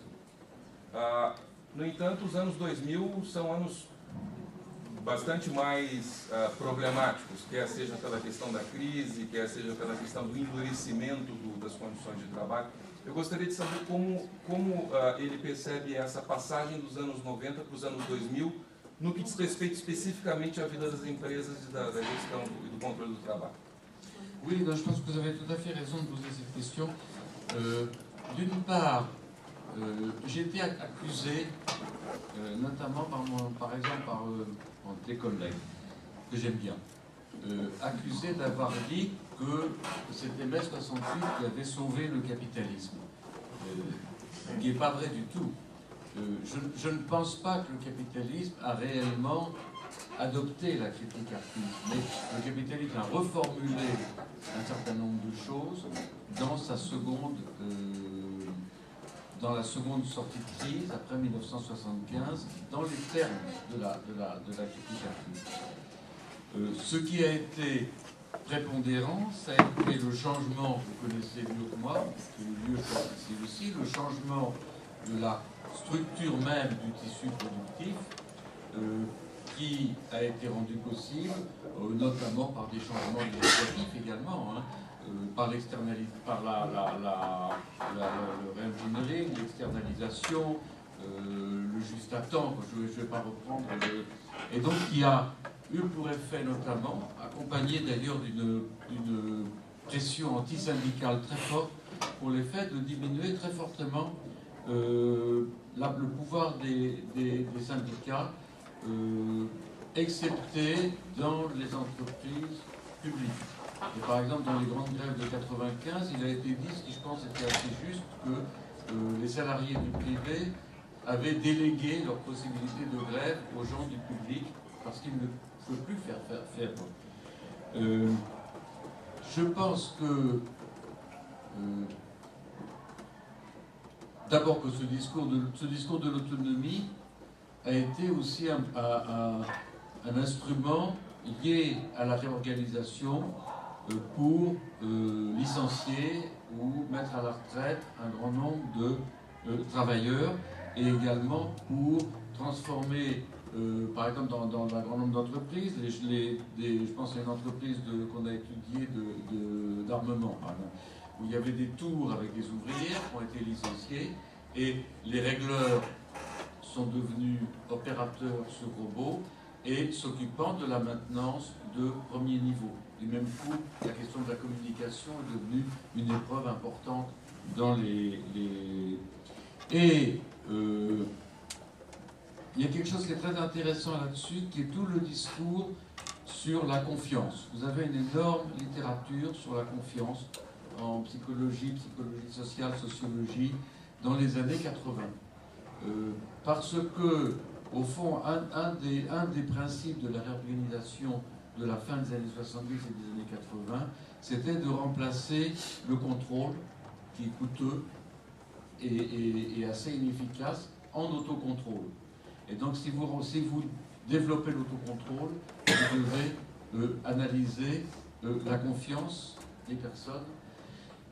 No entanto, os anos 2000 são anos bastante mais problemáticos, quer seja pela questão da crise, quer seja pela questão do endurecimento das condições de trabalho. Eu gostaria de saber como ele percebe essa passagem dos anos 90 para os anos 2000, no que diz respeito especificamente à vida das empresas e da gestão e do controle do trabalho. Oui, donc je pense que vous avez tout à fait raison de poser cette question. D'une part, j'ai été accusé, notamment par exemple par des collègues que j'aime bien, accusé d'avoir dit que c'était mai 68 qui avait sauvé le capitalisme. Ce qui n'est pas vrai du tout. Je ne pense pas que le capitalisme a réellement adopté la critique artiste, mais le capitalisme a reformulé un certain nombre de choses dans la seconde sortie de crise, après 1975, dans les termes de la critique artiste. Ce qui a été prépondérant, ça a été le changement, vous connaissez mieux que moi, qui a eu lieu ici aussi, le changement de la structure même du tissu productif, qui a été rendu possible, notamment par des changements législatifs également, par le re-engineering, l'externalisation, le juste à temps, je ne vais pas reprendre, et donc qui a eu pour effet notamment, accompagné d'ailleurs d'une pression anti-syndicale très forte, pour l'effet de diminuer très fortement le pouvoir des syndicats, excepté dans les entreprises publiques. Et par exemple, dans les grandes grèves de 95, il a été dit, ce qui je pense était assez juste, que les salariés du privé avaient délégué leur possibilité de grève aux gens du public parce qu'ils ne pouvaient plus faire. Je pense que d'abord que ce discours de l'autonomie a été aussi un instrument lié à la réorganisation pour licencier ou mettre à la retraite un grand nombre de travailleurs, et également pour transformer, par exemple dans un grand nombre d'entreprises, je pense à une entreprise qu'on a étudiée d'armement, où il y avait des tours avec des ouvrières qui ont été licenciées, et les régleurs sont devenus opérateurs sur robot et s'occupant de la maintenance de premier niveau. Du même coup, la question de la communication est devenue une épreuve importante dans Et il y a quelque chose qui est très intéressant là-dessus, qui est tout le discours sur la confiance. Vous avez une énorme littérature sur la confiance en psychologie sociale, sociologie, dans les années 80. Parce que, au fond, un des principes de la réorganisation de la fin des années 70 et des années 80, c'était de remplacer le contrôle, qui est coûteux et assez inefficace, en autocontrôle. Et donc, si vous développez l'autocontrôle, vous devez analyser la confiance des personnes.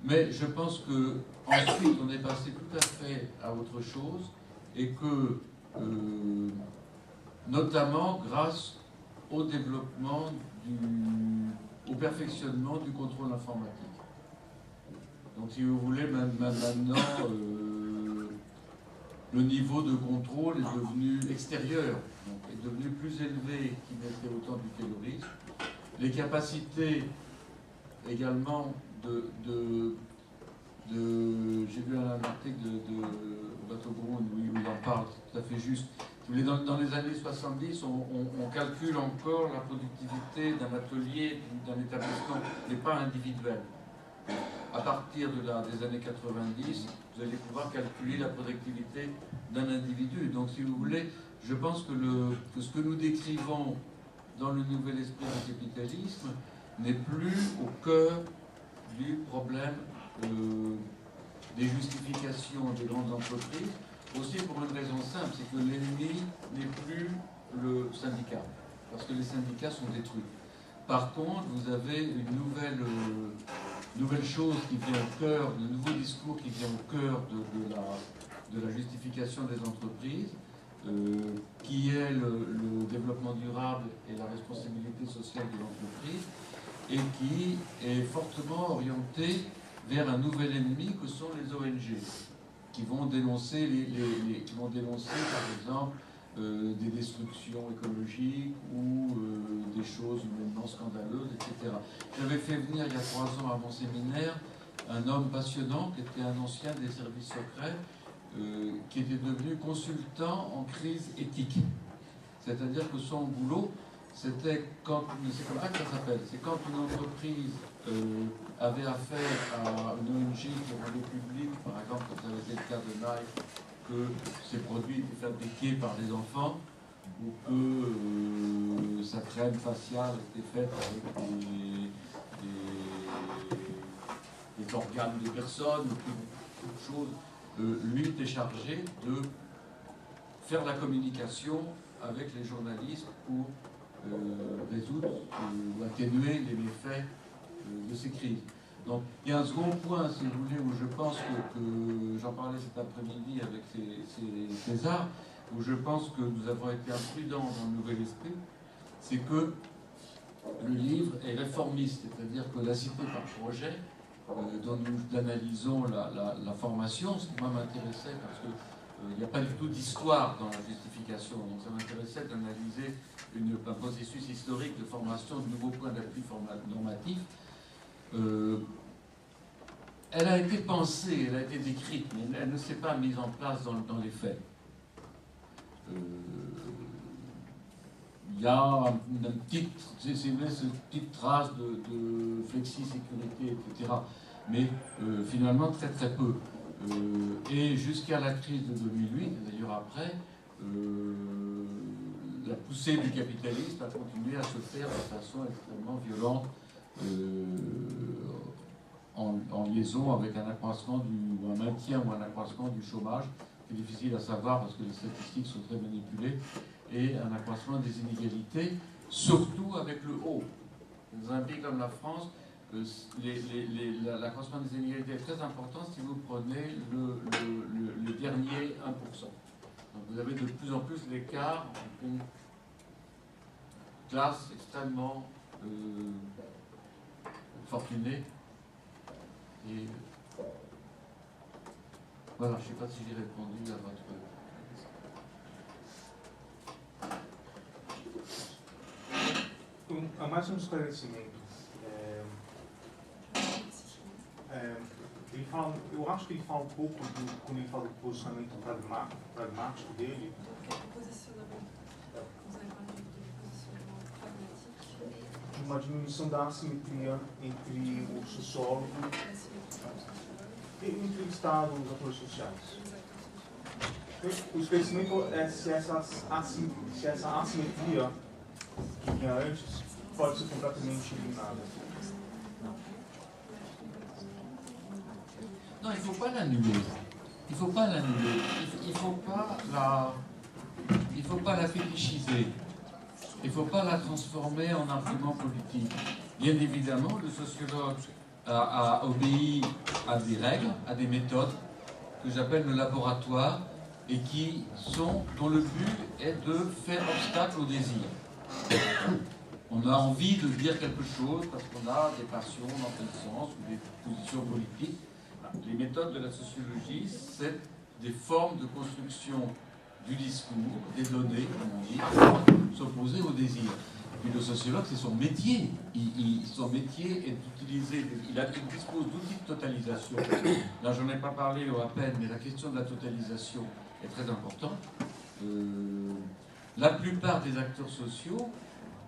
Mais je pense qu'ensuite, on est passé tout à fait à autre chose, et que, notamment grâce au développement, au perfectionnement du contrôle informatique. Donc, si vous voulez, maintenant, le niveau de contrôle est devenu extérieur, donc est devenu plus élevé qu'il n'était au temps du terrorisme. Les capacités également j'ai vu un article de Bateau Brune où il en parle, tout à fait juste. Dans les années 70, on calcule encore la productivité d'un atelier, d'un établissement, mais pas individuel. À partir des années 90, vous allez pouvoir calculer la productivité d'un individu. Donc, si vous voulez, je pense que ce que nous décrivons dans le nouvel esprit du capitalisme n'est plus au cœur du problème des justifications des grandes entreprises, aussi pour une raison simple, c'est que l'ennemi n'est plus le syndicat, parce que les syndicats sont détruits. Par contre, vous avez une nouvelle chose qui vient au cœur, un nouveau discours qui vient au cœur de la justification des entreprises, qui est le développement durable et la responsabilité sociale de l'entreprise, et qui est fortement orienté vers un nouvel ennemi que sont les ONG, qui vont dénoncer, par exemple, des destructions écologiques ou des choses humainement scandaleuses, etc. J'avais fait venir il y a 3 ans à mon séminaire un homme passionnant qui était un ancien des services secrets, qui était devenu consultant en crise éthique. C'est-à-dire que son boulot, c'était quand, c'est comme ça que ça s'appelle, c'est quand une entreprise avait affaire à une ONG qui rendait public, par exemple, quand ça avait été le cas de Nike, que ces produits étaient fabriqués par des enfants, ou que sa crème faciale était faite avec des organes de personnes, ou beaucoup de choses. Lui était chargé de faire la communication avec les journalistes pour résoudre ou atténuer les méfaits de ces crises. Donc il y a un second point, si vous voulez, où je pense que j'en parlais cet après-midi avec César, où je pense que nous avons été imprudents dans le nouvel esprit, c'est que le livre est réformiste, c'est-à-dire que la cité par projet, dont nous analysons la formation, ce qui moi m'intéressait parce que il n'y a pas du tout d'histoire dans la justification, donc ça m'intéressait d'analyser un processus historique de formation de nouveaux points d'appui normatifs. Elle a été pensée, elle a été décrite, mais elle ne s'est pas mise en place dans les faits. Il y a une petite trace de flexi-sécurité, etc. Mais finalement très très peu. Et jusqu'à la crise de 2008, et d'ailleurs après, la poussée du capitalisme a continué à se faire de façon extrêmement violente en liaison avec un accroissement ou un maintien ou un accroissement du chômage. C'est difficile à savoir parce que les statistiques sont très manipulées, et un accroissement des inégalités, surtout avec le haut. Dans un pays comme la France, l'accroissement des inégalités est très important si vous prenez le dernier 1%. Donc vous avez de plus en plus l'écart entre une classe extrêmement fortunée et voilà, je ne sais pas si j'ai répondu à votre question. Mais um esclarecimento. Ele fala, eu acho que ele fala pouco quando ele fala do posicionamento pragmático dele. De uma diminuição da assimetria entre o sociólogo e entre o Estado e os atores sociais. O esclarecimento é se essa assimetria que vinha antes pode ser completamente eliminada. Non, il ne faut pas l'annuler. Il ne faut pas l'annuler. Il faut pas la fétichiser. Il ne faut pas la transformer en argument politique. Bien évidemment, le sociologue a obéi à des règles, à des méthodes que j'appelle le laboratoire et dont le but est de faire obstacle au désir. On a envie de dire quelque chose parce qu'on a des passions dans tel sens ou des positions politiques. Les méthodes de la sociologie, c'est des formes de construction du discours, des données, comme on dit, s'opposer au désir. Puis le sociologue, c'est son métier. Son métier est d'utiliser, il dispose d'outils de totalisation. Là, je n'en ai pas parlé à peine, mais la question de la totalisation est très importante. La plupart des acteurs sociaux,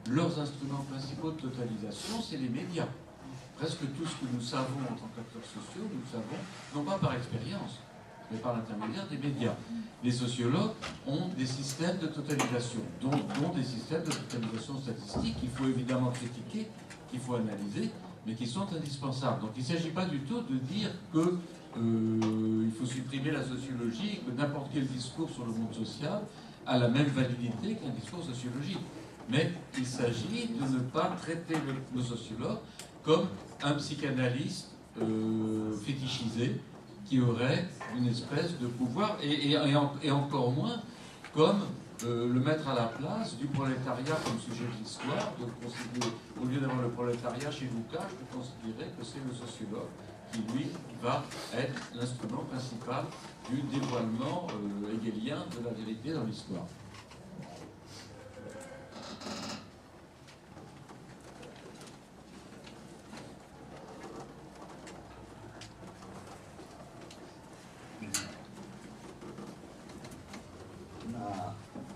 leurs instruments principaux de totalisation, c'est les médias. Presque tout ce que nous savons en tant qu'acteurs sociaux, nous le savons, non pas par expérience, mais par l'intermédiaire des médias. Les sociologues ont des systèmes de totalisation, dont des systèmes de totalisation statistique qu'il faut évidemment critiquer, qu'il faut analyser, mais qui sont indispensables. Donc il ne s'agit pas du tout de dire qu'il faut supprimer la sociologie et que n'importe quel discours sur le monde social a la même validité qu'un discours sociologique. Mais il s'agit de ne pas traiter le sociologue comme un psychanalyste fétichisé qui aurait une espèce de pouvoir, et encore moins comme le mettre à la place du prolétariat comme sujet de l'histoire, au lieu d'avoir le prolétariat chez Lukács, de considérer que c'est le sociologue qui, lui, va être l'instrument principal du dévoilement hegelien de la vérité dans l'histoire.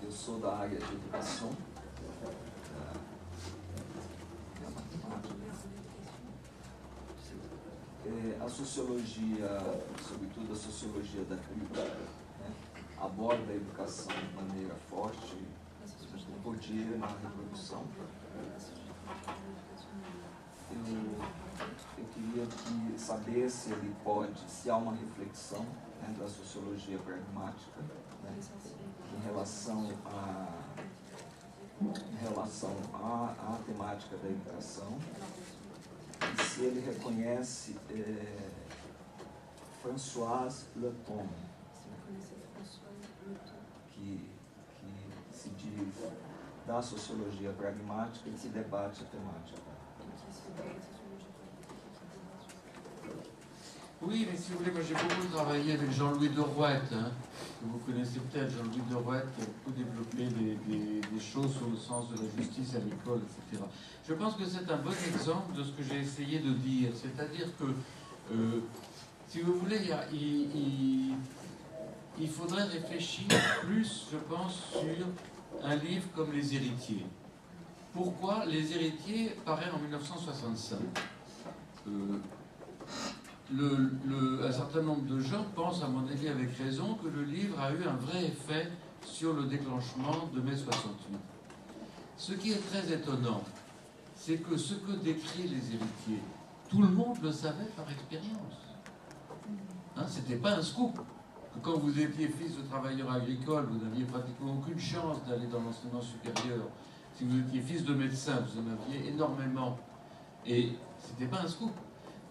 Eu sou da área de educação. A sociologia, sobretudo a sociologia da crítica, né, aborda a educação de maneira forte, o poder na reprodução. Eu queria saber se ele pode, se há uma reflexão, né, da sociologia pragmática, né, em relação à temática da educação, e se ele reconhece François Leton, que se diz da sociologia pragmática e que debate a temática. Oui, mais si vous voulez, moi j'ai beaucoup travaillé avec Jean-Louis Derouette, hein, que vous connaissez peut-être, Jean-Louis Derouette, qui a beaucoup développé des choses sur le sens de la justice à l'école, etc. Je pense que c'est un bon exemple de ce que j'ai essayé de dire, c'est-à-dire que, si vous voulez, il faudrait réfléchir plus, je pense, sur un livre comme Les Héritiers. Pourquoi Les Héritiers paraît en 1965 un certain nombre de gens pensent, à mon avis avec raison, que le livre a eu un vrai effet sur le déclenchement de mai 68. Ce qui est très étonnant, c'est que ce que décrit Les Héritiers, tout le monde le savait par expérience. Hein, c'était pas un scoop. Que quand vous étiez fils de travailleur agricole, vous n'aviez pratiquement aucune chance d'aller dans l'enseignement supérieur. Si vous étiez fils de médecin, vous en aviez énormément. Et c'était pas un scoop.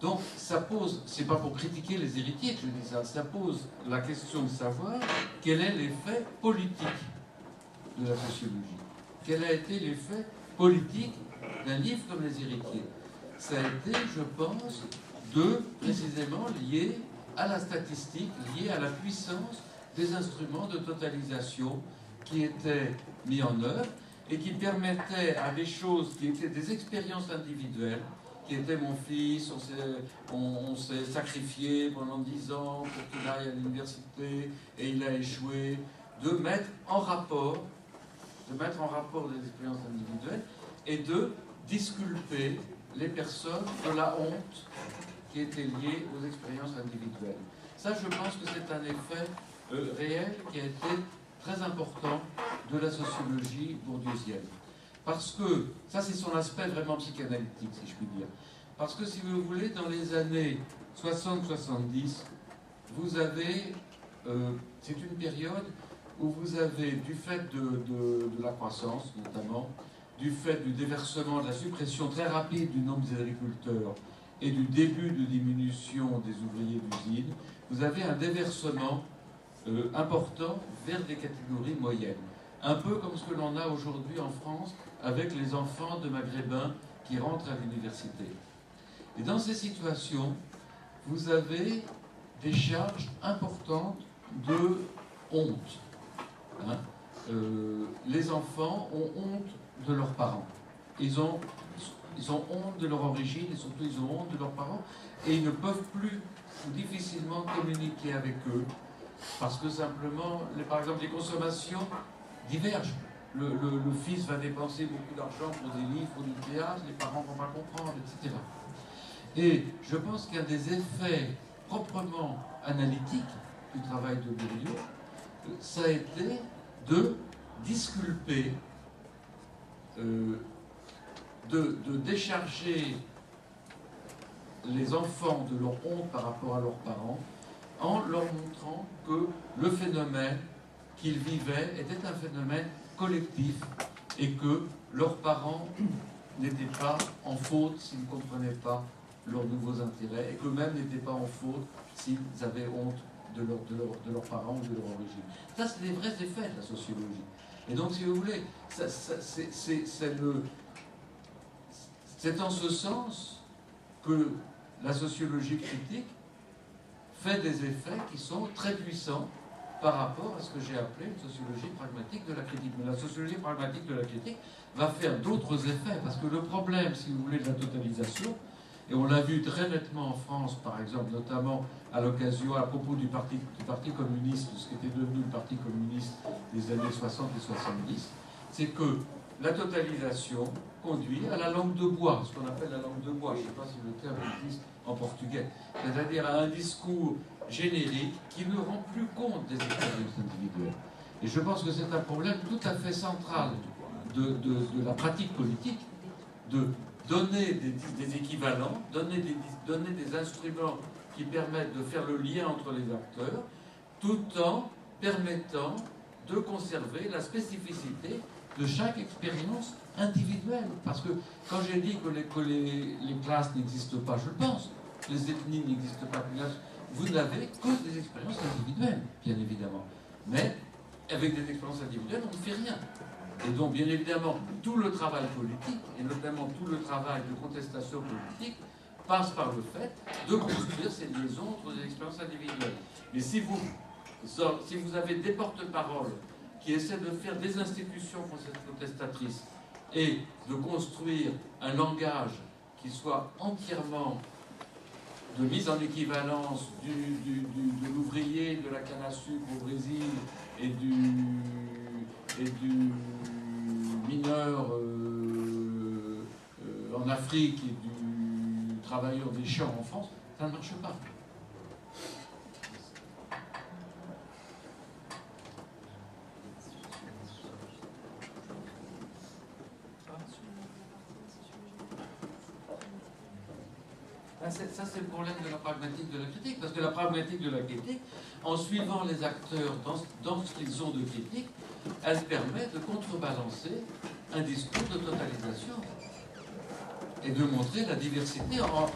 Donc ça pose, c'est pas pour critiquer Les Héritiers que je dis ça, ça pose la question de savoir quel est l'effet politique de la sociologie. Quel a été l'effet politique d'un livre comme Les Héritiers? Ça a été, je pense, précisément lié à la statistique, lié à la puissance des instruments de totalisation qui étaient mis en œuvre et qui permettaient à des choses qui étaient des expériences individuelles, qui était mon fils, on s'est sacrifié pendant 10 ans pour qu'il aille à l'université et il a échoué, de mettre en rapport des expériences individuelles et de disculper les personnes de la honte qui était liée aux expériences individuelles. Ça, je pense que c'est un effet réel qui a été très important de la sociologie bourdieusienne. Parce que, ça c'est son aspect vraiment psychanalytique, si je puis dire. Parce que, si vous voulez, dans les années 60-70, vous avez, c'est une période où vous avez, du fait de la croissance notamment, du fait du déversement, de la suppression très rapide du nombre des agriculteurs et du début de diminution des ouvriers d'usine, vous avez un déversement important vers des catégories moyennes. Un peu comme ce que l'on a aujourd'hui en France avec les enfants de maghrébins qui rentrent à l'université. Et dans ces situations, vous avez des charges importantes de honte. Hein. Les enfants ont honte de leurs parents. Ils ont honte de leur origine et surtout ils ont honte de leurs parents et ils ne peuvent plus ou difficilement communiquer avec eux parce que simplement, par exemple, les consommations divergent. Le fils va dépenser beaucoup d'argent pour des livres, pour du théâtre, les parents ne vont pas comprendre, etc. Et je pense qu'un des effets proprement analytiques du travail de Bourdieu, ça a été de disculper, de décharger les enfants de leur honte par rapport à leurs parents en leur montrant que le phénomène qu'ils vivaient était un phénomène collectif et que leurs parents n'étaient pas en faute s'ils ne comprenaient pas leurs nouveaux intérêts et qu'eux-mêmes n'étaient pas en faute s'ils avaient honte de leurs parents ou de leur origine. Ça, c'est des vrais effets de la sociologie. Et donc, si vous voulez, c'est en ce sens que la sociologie critique fait des effets qui sont très puissants par rapport à ce que j'ai appelé une sociologie pragmatique de la critique. Mais la sociologie pragmatique de la critique va faire d'autres effets, parce que le problème, si vous voulez, de la totalisation, et on l'a vu très nettement en France, par exemple, notamment à propos du parti communiste, ce qui était devenu le Parti communiste des années 60 et 70, c'est que la totalisation conduit à la langue de bois, ce qu'on appelle la langue de bois, je ne sais pas si le terme existe en portugais, c'est-à-dire à un discours générique qui ne rend plus compte des expériences individuelles. Et je pense que c'est un problème tout à fait central de la pratique politique, de donner des équivalents, donner des instruments qui permettent de faire le lien entre les acteurs, tout en permettant de conserver la spécificité de chaque expérience individuelle. Parce que quand j'ai dit que les classes n'existent pas, je pense, les ethnies n'existent pas, vous n'avez que des expériences individuelles, bien évidemment. Mais avec des expériences individuelles, on ne fait rien. Et donc, bien évidemment, tout le travail politique, et notamment tout le travail de contestation politique, passe par le fait de construire ces liaisons entre les expériences individuelles. Mais si vous avez des porte-paroles qui essaient de faire des institutions contestatrices et de construire un langage qui soit entièrement de mise en équivalence de l'ouvrier de la canne à sucre au Brésil et du mineur en Afrique et du travailleur des champs en France, ça ne marche pas. Ça, c'est le problème de la pragmatique de la critique, parce que la pragmatique de la critique, en suivant les acteurs dans ce qu'ils ont de critique, elle permet de contrebalancer un discours de totalisation et de montrer la diversité en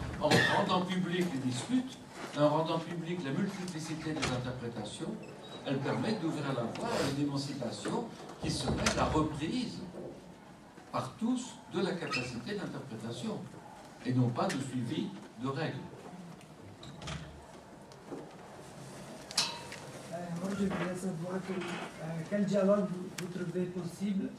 rendant public les disputes, en rendant public la multiplicité des interprétations. Elle permet d'ouvrir la voie à une émancipation qui serait la reprise par tous de la capacité d'interprétation et non pas de suivi de règles. Moi, je voudrais savoir quel dialogue vous trouvez possible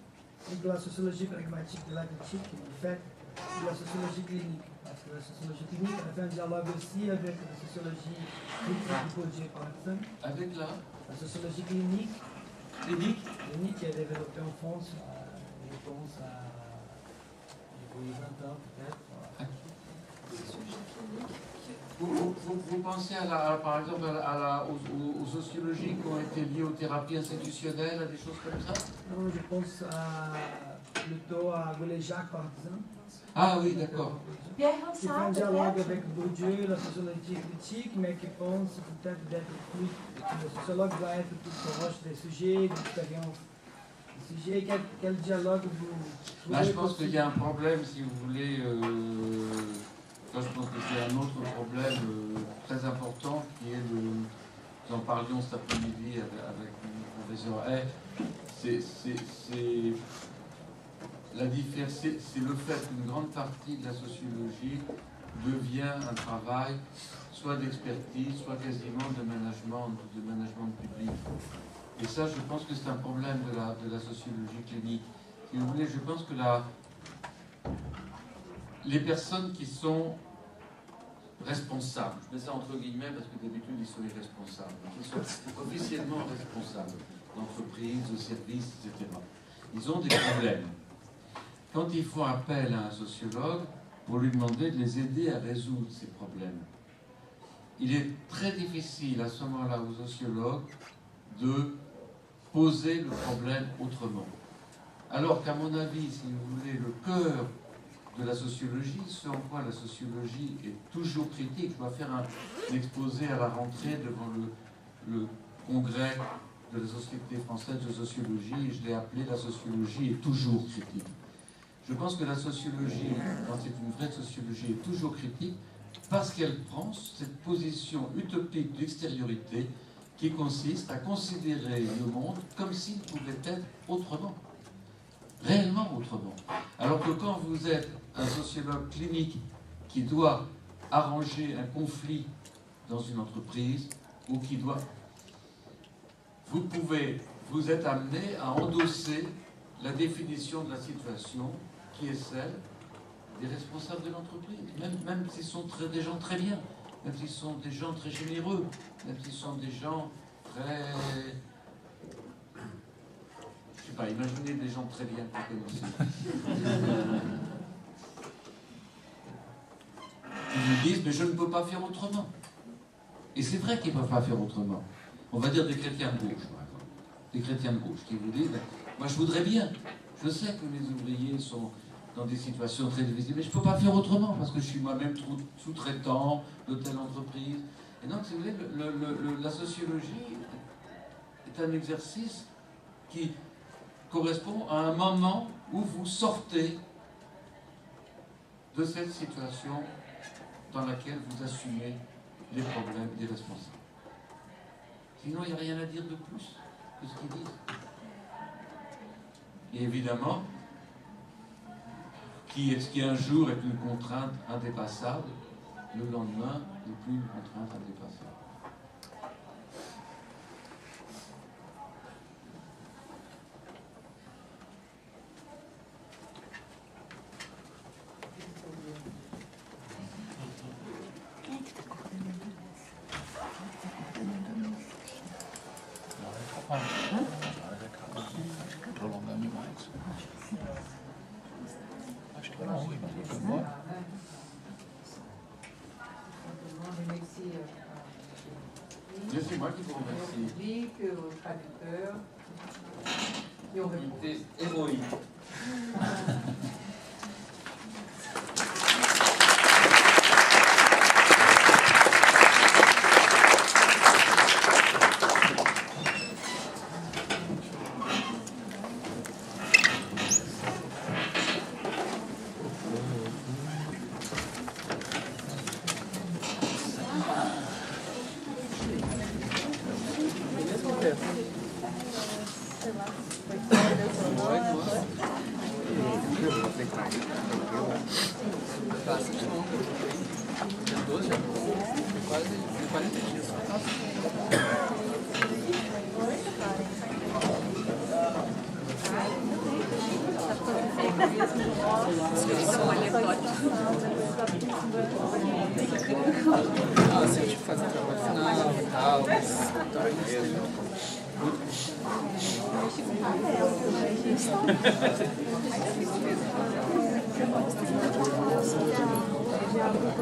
entre la sociologie pragmatique de la critique, en fait, et la sociologie clinique. Parce que la sociologie clinique a fait un dialogue aussi avec la sociologie critique du Bourdieu, par exemple. Avec la sociologie clinique. Clinique qui est développée en France, je pense, depuis 20 ans peut-être. Vous pensez par exemple aux sociologies qui ont été liées aux thérapies institutionnelles, à des choses comme ça? Non, je pense plutôt à Goulet-Jacques, par exemple. Ah oui, d'accord. Qui fait un dialogue avec Bourdieu, la sociologie critique, mais qui pense peut-être d'être plus... Le sociologue doit être plus proche des sujets, des expériences des sujets. Quel dialogue vous... Là, je pense qu'il y a un problème, si vous voulez... je pense que c'est un autre problème très important qui est nous en parlions cet après-midi avec le professeur Hay, c'est le fait qu'une grande partie de la sociologie devient un travail soit d'expertise, soit quasiment de management public. Et ça, je pense que c'est un problème de la sociologie clinique. Si vous voulez, je pense que les personnes qui sont responsables, je mets ça entre guillemets parce que d'habitude ils sont irresponsables, qui sont officiellement responsables d'entreprises, de services, etc. Ils ont des problèmes. Quand ils font appel à un sociologue pour lui demander de les aider à résoudre ces problèmes, il est très difficile à ce moment-là aux sociologues de poser le problème autrement. Alors qu'à mon avis, si vous voulez, le cœur de la sociologie, ce en quoi la sociologie est toujours critique. Je dois faire un exposé à la rentrée devant le congrès de la Société française de sociologie, et je l'ai appelé « La sociologie est toujours critique ». Je pense que la sociologie, quand c'est une vraie sociologie, est toujours critique parce qu'elle prend cette position utopique d'extériorité qui consiste à considérer le monde comme s'il pouvait être autrement, réellement autrement. Alors que quand vous êtes un sociologue clinique qui doit arranger un conflit dans une entreprise ou qui doit... Vous êtes amené à endosser la définition de la situation qui est celle des responsables de l'entreprise, même s'ils sont des gens très bien, même s'ils sont des gens très généreux, même s'ils sont des gens très... Je sais pas, imaginez des gens très bien que vous connaissez. Ils vous disent, mais je ne peux pas faire autrement. Et c'est vrai qu'ils ne peuvent pas faire autrement. On va dire des chrétiens de gauche, par exemple. Des chrétiens de gauche qui vous disent, moi je voudrais bien, je sais que les ouvriers sont dans des situations très difficiles, mais je ne peux pas faire autrement, parce que je suis moi-même sous-traitant de telle entreprise. Et donc, si vous voulez, la sociologie est un exercice qui correspond à un moment où vous sortez de cette situation dans laquelle vous assumez les problèmes des responsables. Sinon, il n'y a rien à dire de plus que ce qu'ils disent. Et évidemment, ce qui un jour est une contrainte indépassable, le lendemain n'est plus une contrainte indépassable. C'est moi qui vous remercie. Au traducteur et au répondeur. Il était héroïque.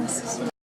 Muito